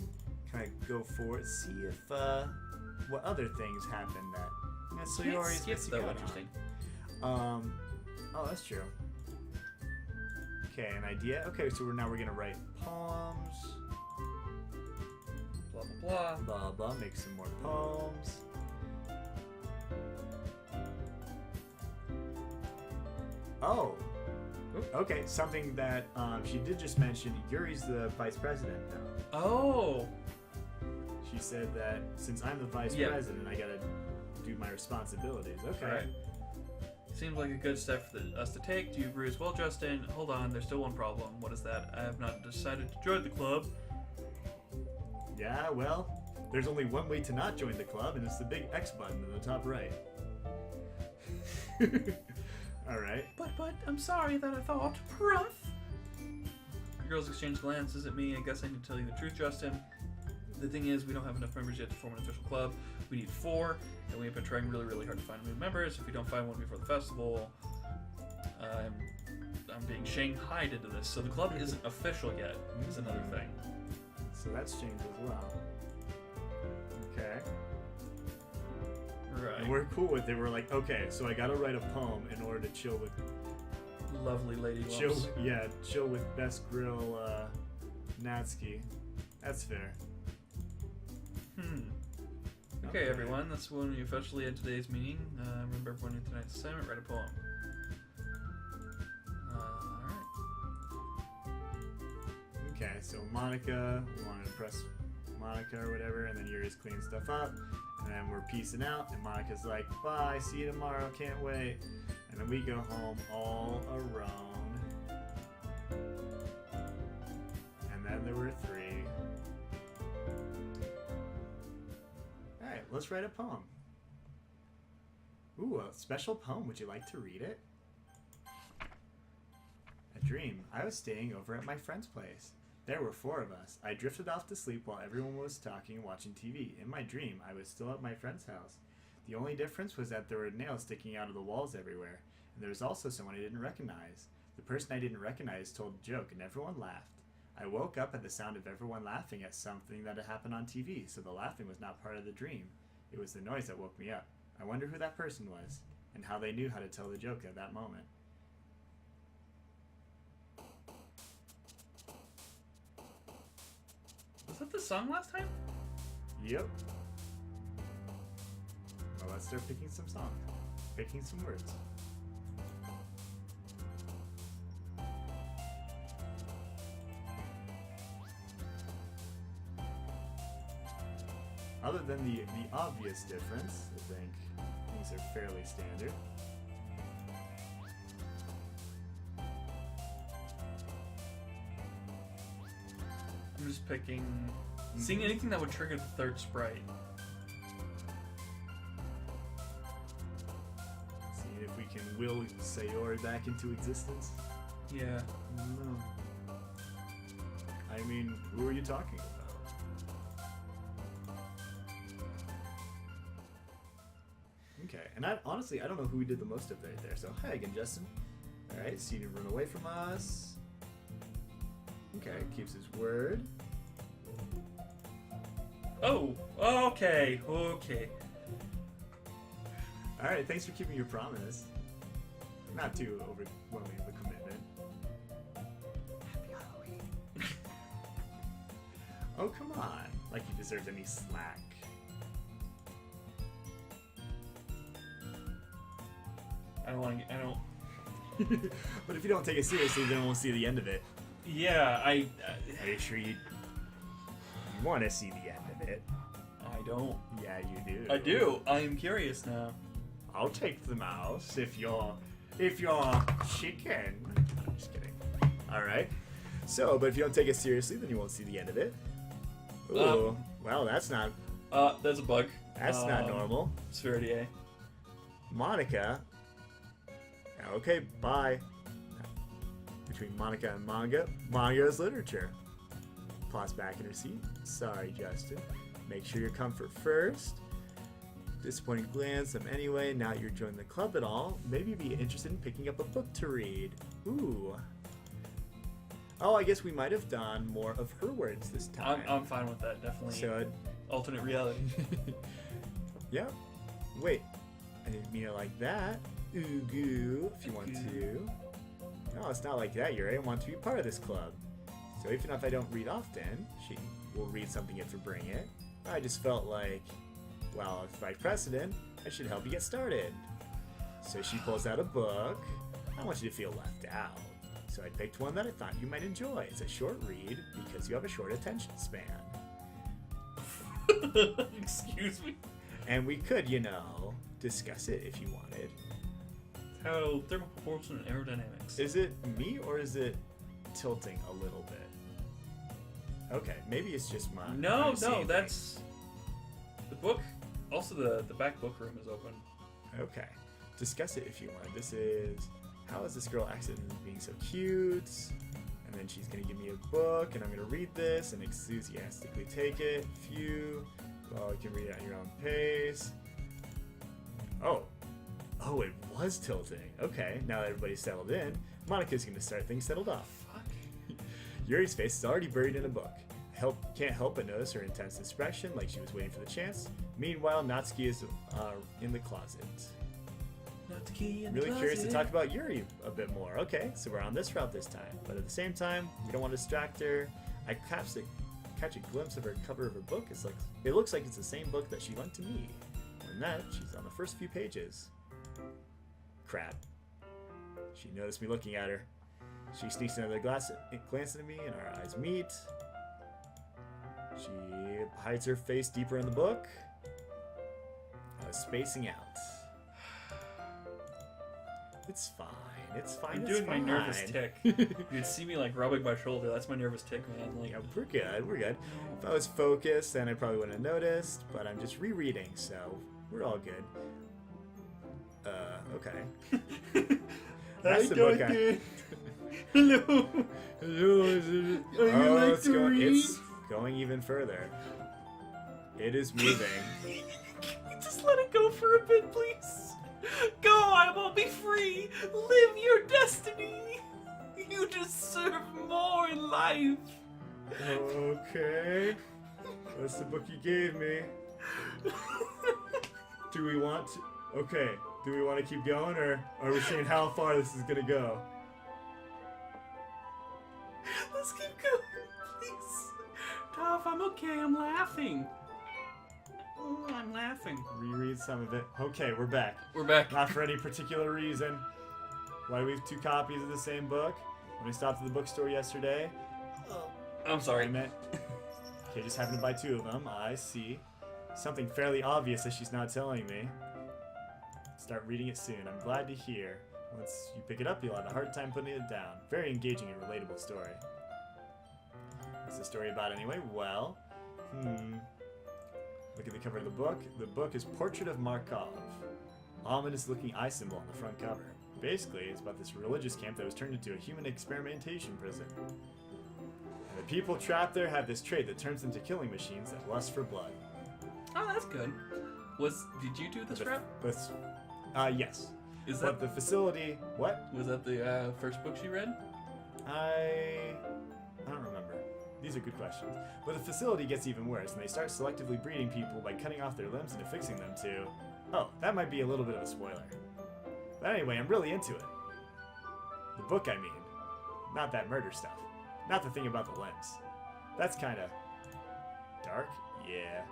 kind of go for it, see if what other things happen that. Yeah, so Can't you already skip, see though, going interesting. on. Oh, that's true. Okay, an idea. Okay, so we're gonna write poems. Blah, blah, blah. Blah blah. Make some more poems. Oh. Okay, something that she did just mention. Yuri's the vice president now. Oh! She said that since I'm the vice Yeah. president, I gotta do my responsibilities. Okay. Right. Seems like a good step for us to take. Do you agree as well, Justin? Hold on, there's still one problem. What is that? I have not decided to join the club. Yeah, well, there's only one way to not join the club, and it's the big X button in the top right. Alright. But, I'm sorry that I thought. Prof! The girls exchange glances at me. I guess I need to tell you the truth, Justin. The thing is, we don't have enough members yet to form an official club. We need 4, and we have been trying really, really hard to find new members. If we don't find one before the festival, I'm being shanghaied into this. So the club isn't official yet, is another thing. So that's changed as well. Okay. Right. And we're cool with it. We're like, okay, so I gotta write a poem in order to chill with Lovely lady lumps. chill with Best Grill Natsuki. That's fair. Okay, everyone, that's when we officially end today's meeting. Remember everyone in tonight's assignment, write a poem. Alright. Okay, so Monica, we want to impress Monica or whatever, and then Yuri's cleaning stuff up, and then we're peacing out, and Monica's like, bye, see you tomorrow, can't wait. And then we go home all alone. And then there were 3. Alright, let's write a poem. Ooh, a special poem. Would you like to read it? A dream. I was staying over at my friend's place. There were 4 of us. I drifted off to sleep while everyone was talking and watching TV. In my dream, I was still at my friend's house. The only difference was that there were nails sticking out of the walls everywhere, and there was also someone I didn't recognize. The person I didn't recognize told a joke, and everyone laughed. I woke up at the sound of everyone laughing at something that had happened on TV, so the laughing was not part of the dream. It was the noise that woke me up. I wonder who that person was, and how they knew how to tell the joke at that moment. Was that the song last time? Yep. Well, let's start picking some songs. Picking some words. Other than the obvious difference, I think things are fairly standard. I'm just picking... Seeing anything that would trigger the 3rd sprite. Seeing if we can will Sayori back into existence. Yeah. I don't know. I mean, who are you talking about? Okay, and honestly, I don't know who we did the most of right there. So, hi again, Justin. All right, so you didn't run away from us. Okay, keeps his word. Oh, okay. All right, thanks for keeping your promise. Not too overwhelming of a commitment. Happy Halloween. Oh, come on. Like you deserved any slack. I don't... But if you don't take it seriously, then we'll see the end of it. Yeah, Are you sure you want to see the end of it? I don't. Yeah, you do. I do. I am curious now. I'll take the mouse if you're chicken. I'm just kidding. All right. So, but if you don't take it seriously, then you won't see the end of it. Ooh, well, that's not. There's a bug. That's not normal. Spherity. Monica. Okay, bye. Between Monica and manga is literature. Plots back in her seat. Sorry, Justin. Make sure your comfort first. Disappointing glance. Anyway, now that you're joining the club at all, maybe you'd be interested in picking up a book to read. Ooh. Oh, I guess we might have done more of her words this time. I'm fine with that, definitely. So, alternate reality. yeah. Wait. I didn't mean it like that. Ooh, goo, if you want to. No, it's not like that, Yuri. I want to be part of this club. So even if I don't read often, she will read something if you bring it. I just felt like, well, if by precedent, I should help you get started. So she pulls out a book. I want you to feel left out. So I picked one that I thought you might enjoy. It's a short read because you have a short attention span. Excuse me? And we could, discuss it if you wanted. How thermal propulsion and aerodynamics. Is it me or is it tilting a little bit? Okay, maybe it's just mine. No, that's the book. Also, the back book room is open. Okay, discuss it if you want. This is how is this girl accidentally being so cute? And then she's gonna give me a book, and I'm gonna read this and enthusiastically take it. Phew. Well, you can read it at your own pace. Oh, it was tilting. Okay, now that everybody's settled in, Monica's gonna start things settled off. Fuck. Yuri's face is already buried in a book. Can't help but notice her intense expression, like she was waiting for the chance. Meanwhile, Natsuki is in the closet. Natsuki in the Really curious to closet. talk about Yuri a bit more. Okay, so we're on this route this time, but at the same time, we don't want to distract her. I catch a glimpse of her cover of her book. It looks like it's the same book that she lent to me. And that she's on the first few pages. Crap. She noticed me looking at her. She sneaks another glance at me, and our eyes meet. She hides her face deeper in the book. I was spacing out. It's fine. It's fine. I'm it's doing fine. my nervous tick. You'd see me like rubbing my shoulder. That's my nervous tick, man. Like, Yeah, we're good. We're good. If I was focused, then I probably wouldn't have noticed. But I'm just rereading, so we're all good. Okay. That's the book. Hello. Oh, it's going even further. It is moving. Just let it go for a bit, please. Go, I will be free. Live your destiny. You deserve more in life. Okay. That's the book you gave me. Do we want to... Okay. Do we want to keep going, or are we seeing how far this is gonna go? Let's keep going, please. Toph, I'm okay. I'm laughing. Oh, I'm laughing. Reread some of it. Okay, we're back. We're back. Not for any particular reason. Why do we have 2 copies of the same book? When we stopped at the bookstore yesterday. I'm sorry. I meant. Okay, just happened to buy 2 of them. I see. Something fairly obvious that she's not telling me. Start reading it soon. I'm glad to hear. Once you pick it up, you'll have a hard time putting it down. Very engaging and relatable story. What's the story about anyway? Well, look at the cover of the book. The book is Portrait of Markov. Ominous looking eye symbol on the front cover. Basically, it's about this religious camp that was turned into a human experimentation prison. And the people trapped there have this trait that turns into killing machines that lust for blood. Oh, that's good. Did you do this rep? Yes. Is But that the facility... What? was that the first book she read? I don't remember. These are good questions. But the facility gets even worse, and they start selectively breeding people by cutting off their limbs and affixing them to... Oh, that might be a little bit of a spoiler. But anyway, I'm really into it. The book, I mean. Not that murder stuff. Not the thing about the limbs. That's kind of... dark? Yeah.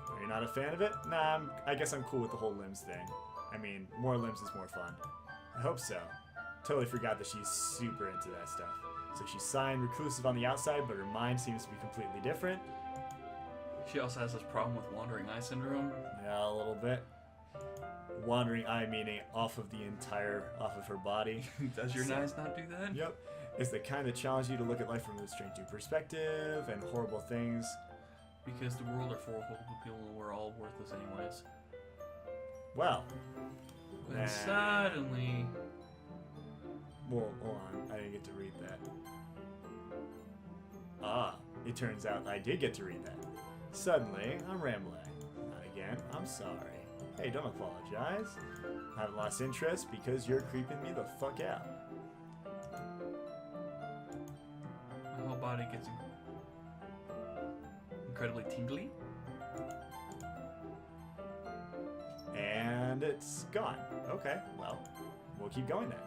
Are you not a fan of it? Nah, I guess I'm cool with the whole limbs thing. I mean, more limbs is more fun. I hope so. Totally forgot that she's super into that stuff. So she's signed reclusive on the outside, but her mind seems to be completely different. She also has this problem with wandering eye syndrome. Yeah, a little bit. Wandering eye meaning off of her body. Does your eyes not do that? Yep. It's the kind that challenges you to look at life from a strange new perspective and horrible things. Because the world are full of horrible people and we're all worthless anyways. Well. And suddenly... Well, hold on. I didn't get to read that. Ah, it turns out I did get to read that. Suddenly, I'm rambling. Not again. I'm sorry. Hey, don't apologize. I haven't lost interest because you're creeping me the fuck out. My whole body gets incredibly tingly. And it's gone. Okay, well, we'll keep going then.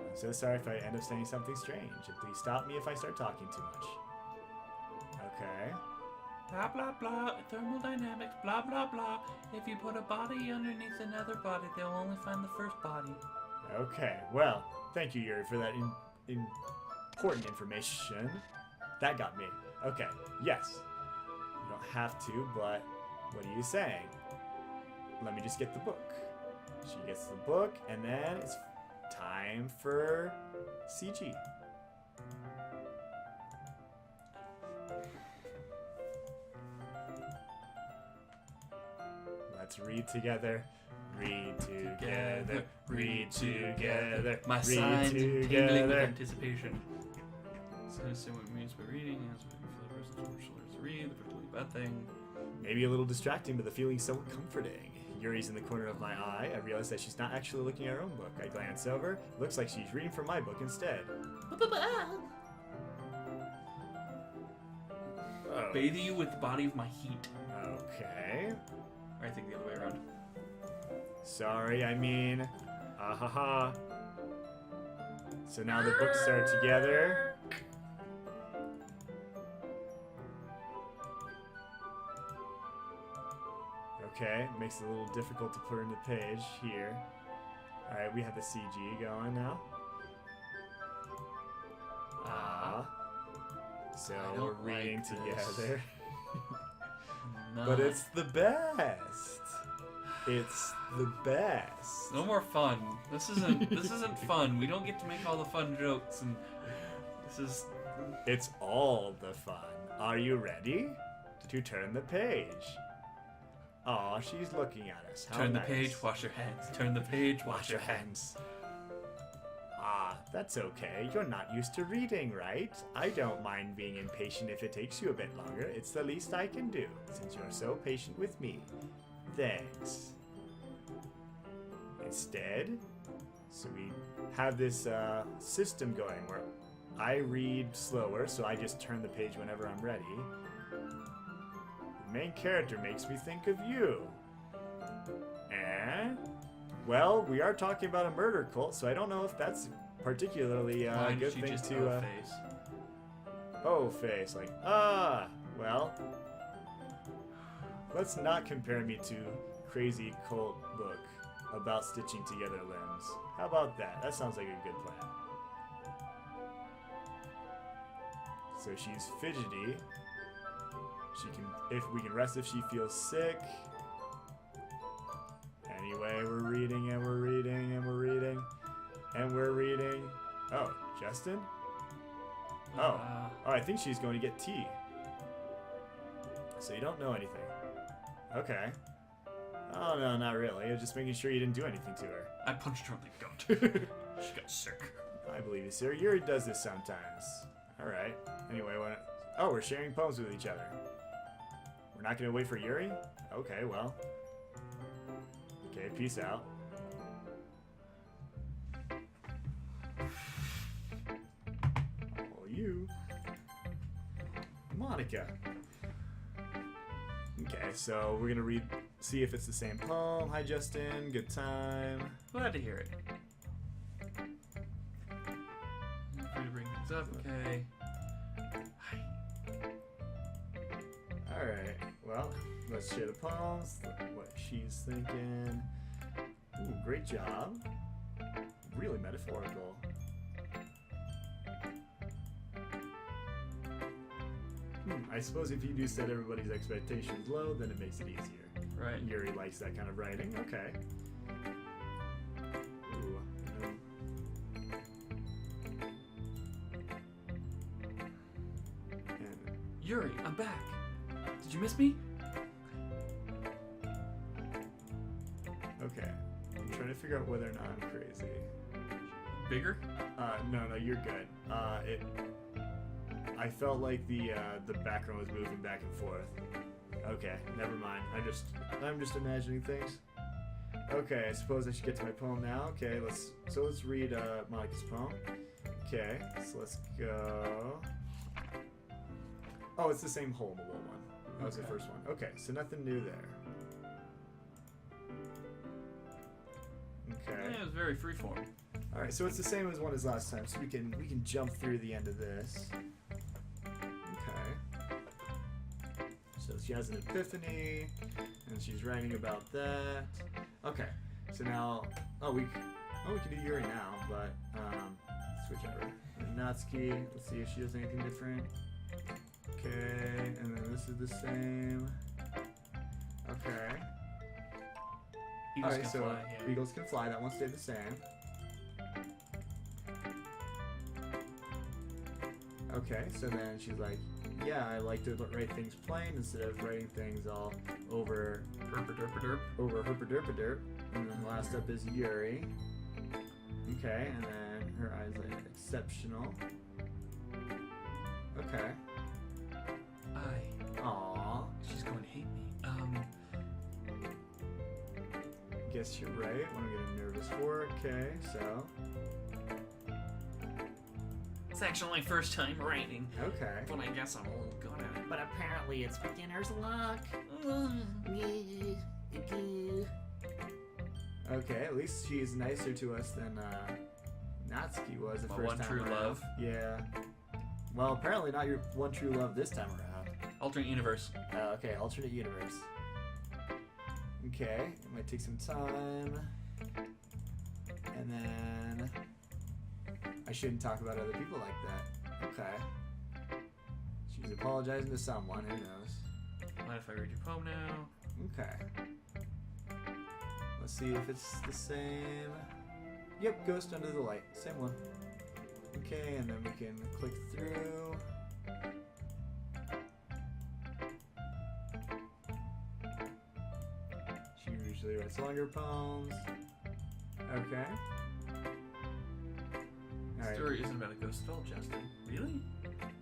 I'm so sorry if I end up saying something strange. Please stop me if I start talking too much. Okay. Blah blah blah, thermodynamics, blah blah blah. If you put a body underneath another body, they'll only find the first body. Okay, well, thank you, Yuri, for that important information. That got me. Okay, yes. You don't have to, but what are you saying? Let me just get the book. She gets the book, and then it's time for CG. Let's read together. Read together. Read together. My read sides tingling with together. anticipation. So I say what it means by reading, as we feel the person's words to read, the particularly bad thing. Maybe a little distracting, but the feeling's so comforting. Yuri's in the corner of my eye. I realize that she's not actually looking at her own book. I glance over. It looks like she's reading from my book instead. Oh. Bathing you with the body of my heat. Okay. Or I think the other way around. Sorry, I mean. Ahaha. So now the books are together. Okay, makes it a little difficult to turn the page here. Alright, we have the CG going now. So I we're don't reading like this. together. Not- But it's the best. It's the best. no more fun. This isn't fun. We don't get to make all the fun jokes, and this is. It's all the fun. Are you ready to turn the page? Aw, she's looking at us. How Turn the nice. page, wash your hands. Turn the page, Wash your hands. Ah, that's okay. You're not used to reading, right? I don't mind being impatient if it takes you a bit longer. It's the least I can do, since you're so patient with me. Thanks. Instead, so we have this system going where I read slower, so I just turn the page whenever I'm ready. The main character makes me think of you. And, well, we are talking about a murder cult, so I don't know if that's particularly Why a did good she thing just to. face? Oh, face. Like, well. Let's not compare me to crazy cult book about stitching together limbs. How about that? That sounds like a good plan. So she's fidgety. She can, if we can rest if she feels sick. Anyway, we're reading and we're reading and we're reading and we're reading. Oh, Justin? Oh, I think she's going to get tea. So you don't know anything. Okay. Oh, no, not really. I was just making sure you didn't do anything to her. I punched her on the goat. She got sick. I believe you, sir. Yuri does this sometimes. Alright. Anyway, oh, we're sharing poems with each other. We're not going to wait for Yuri? Okay, well. Okay, peace out. Oh, you. Monica. Okay, so we're gonna see if it's the same poem. Hi, Justin. Good time. Glad to hear it. You're free to bring things up, okay. All right. Well, let's share the poems. What she's thinking. Ooh, great job. Really metaphorical. I suppose if you do set everybody's expectations low, then it makes it easier. Right. Yuri likes that kind of writing. Okay. Ooh, and Yuri, I'm back. Did you miss me? okay. I'm trying to figure out whether or not I'm crazy. Bigger? No, you're good. I felt like the background was moving back and forth. Okay, never mind. I'm just imagining things. Okay, I suppose I should get to my poem now. Okay, let's read Monica's poem. Okay, so let's go. Oh, it's the same hole in the wall one. That was the Okay. first one. Okay, so nothing new there. Okay. Yeah, it was very freeform. All right, so it's the same as one as last time, so we can jump through the end of this. Okay. So she has an epiphany, and she's writing about that. Okay. So now, we can do Yuri now, but switch over. And Natsuki. Let's see if she does anything different. Okay, and then this is the same. Okay. Eagles All right, can so fly, yeah. eagles can fly. That one stayed the same. Okay, so then she's like, yeah, I like to write things plain instead of writing things all over Derp. herpaderpaderp. And then last up is Yuri. Okay, and then her eyes like exceptional. Okay. Aww. She's going to hate me. Guess you're right. What I'm getting nervous for. Okay, so. It's actually my first time writing, Okay. but I guess I'm a little good at it. But apparently it's beginner's luck. Okay, at least she's nicer to us than Natsuki was the My first one time true around. love. Yeah. Well, apparently not your one true love this time around. Alternate universe. Okay, alternate universe. Okay, it might take some time. And then I shouldn't talk about other people like that. Okay. She's apologizing to someone, who knows? Mind if I read your poem now? Okay. Let's see if it's the same. Yep, Ghost Under the Light. Same one. Okay, and then we can click through. She usually writes longer poems. Okay. The Alright. story isn't about a ghost at all, Justin. Really?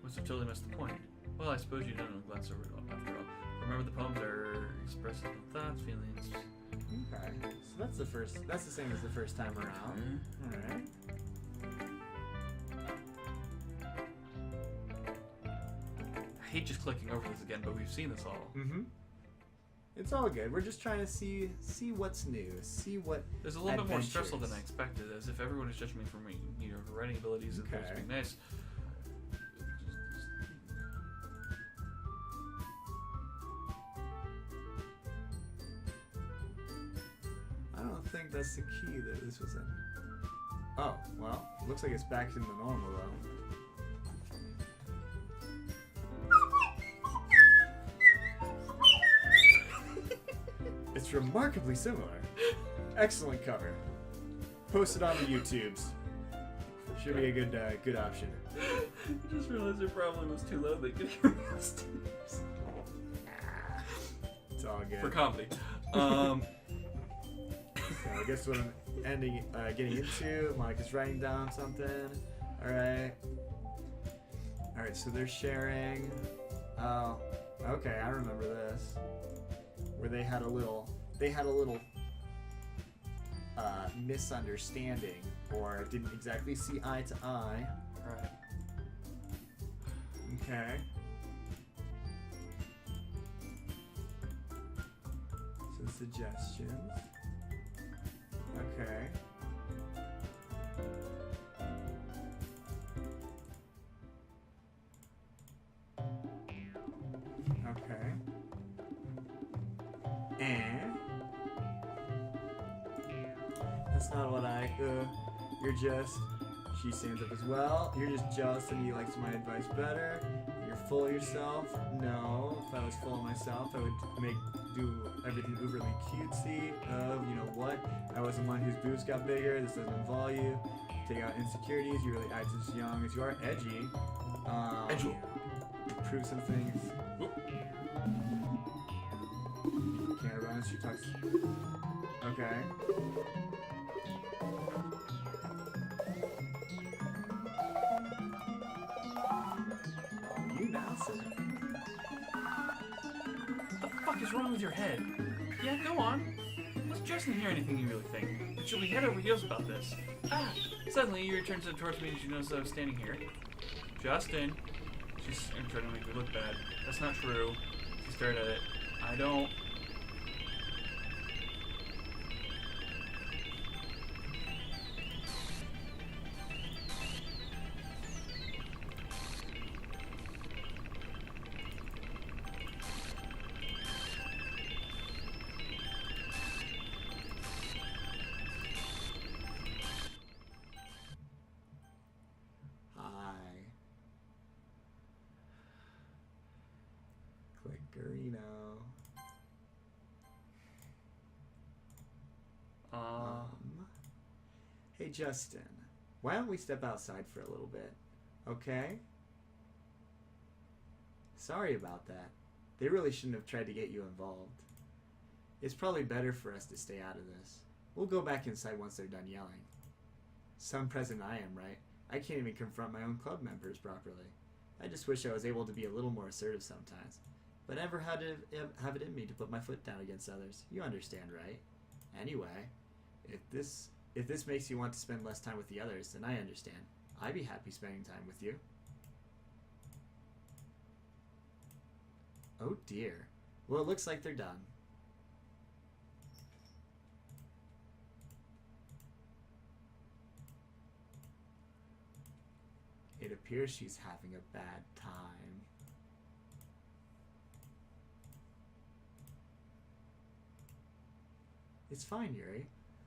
Must have totally missed the point. Well, I suppose you don't know glance over it all, after all. Remember, the poems are expressive of thoughts, feelings. Okay. So that's the same as the first time around. Alright. I hate just clicking over this again, but we've seen this all. Mm-hmm. It's all good. We're just trying to see what's new, see what. There's a little bit more stressful than I adventures. expected, as if everyone is judging me for me, her writing abilities and Okay. just being nice. I don't think that's the key that this was in. Oh, well, looks like it's back in the normal though. It's remarkably similar. Excellent cover. Post it on the YouTubes. Should be a good option. I just realized it probably was too loud. They could hear me upstairs. It's all good. For comedy. So I guess what I'm getting into, Monica's writing down something. Alright, so they're sharing. Oh, okay, I remember this. Where they had a little misunderstanding, or didn't exactly see eye to eye. Right. Okay. Some suggestions. Okay. Okay. And that's not what you're just. She stands up as well. You're just jealous and you liked my advice better. You're full of yourself. No, if I was full of myself, I would do everything overly cutesy. Of, you know what? I was the one whose boobs got bigger. This doesn't involve you. Take out insecurities. You really act as young as you are. Edgy. Edgy. Prove some things. Can't run. She talks. Okay. You now, sir. What the fuck is wrong with your head? Yeah, go on. Let's Justin hear anything you really think. But she'll be head over heels about this. Ah! Suddenly, you return towards me and she notices I was standing here. Justin. She's trying to make me look bad. That's not true. She stared at it. I don't. Hi. Clickerino. Hey Justin, why don't we step outside for a little bit, okay? Sorry about that. They really shouldn't have tried to get you involved. It's probably better for us to stay out of this. We'll go back inside once they're done yelling. Some president I am, right? I can't even confront my own club members properly. I just wish I was able to be a little more assertive sometimes. But never had to have it in me to put my foot down against others. You understand, right? Anyway, if this makes you want to spend less time with the others, then I understand. I'd be happy spending time with you. Oh dear. Well, it looks like they're done. It appears she's having a bad time. It's fine, Yuri.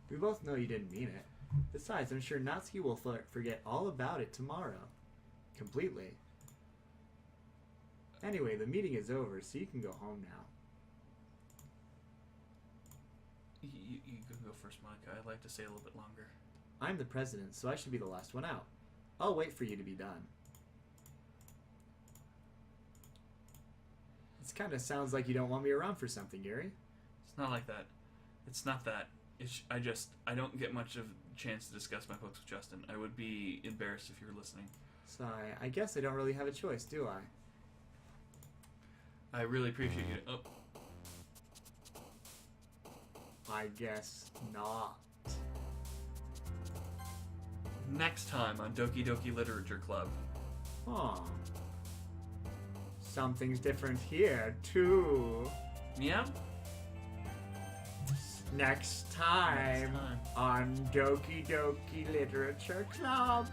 We both know you didn't mean it. Besides, I'm sure Natsuki will forget all about it tomorrow. Completely. Anyway, the meeting is over, so you can go home now. You can go first, Monica. I'd like to stay a little bit longer. I'm the president, so I should be the last one out. I'll wait for you to be done. This kind of sounds like you don't want me around for something, Yuri. It's not like that. It's not that. I don't get much of a chance to discuss my books with Justin. I would be embarrassed if you were listening. So I guess I don't really have a choice, do I? I really appreciate you. Oh, I guess not. next time on Doki Doki Literature Club. Huh. Something's different here, too. Yeah? Next time, Next time. on Doki Doki Literature Club.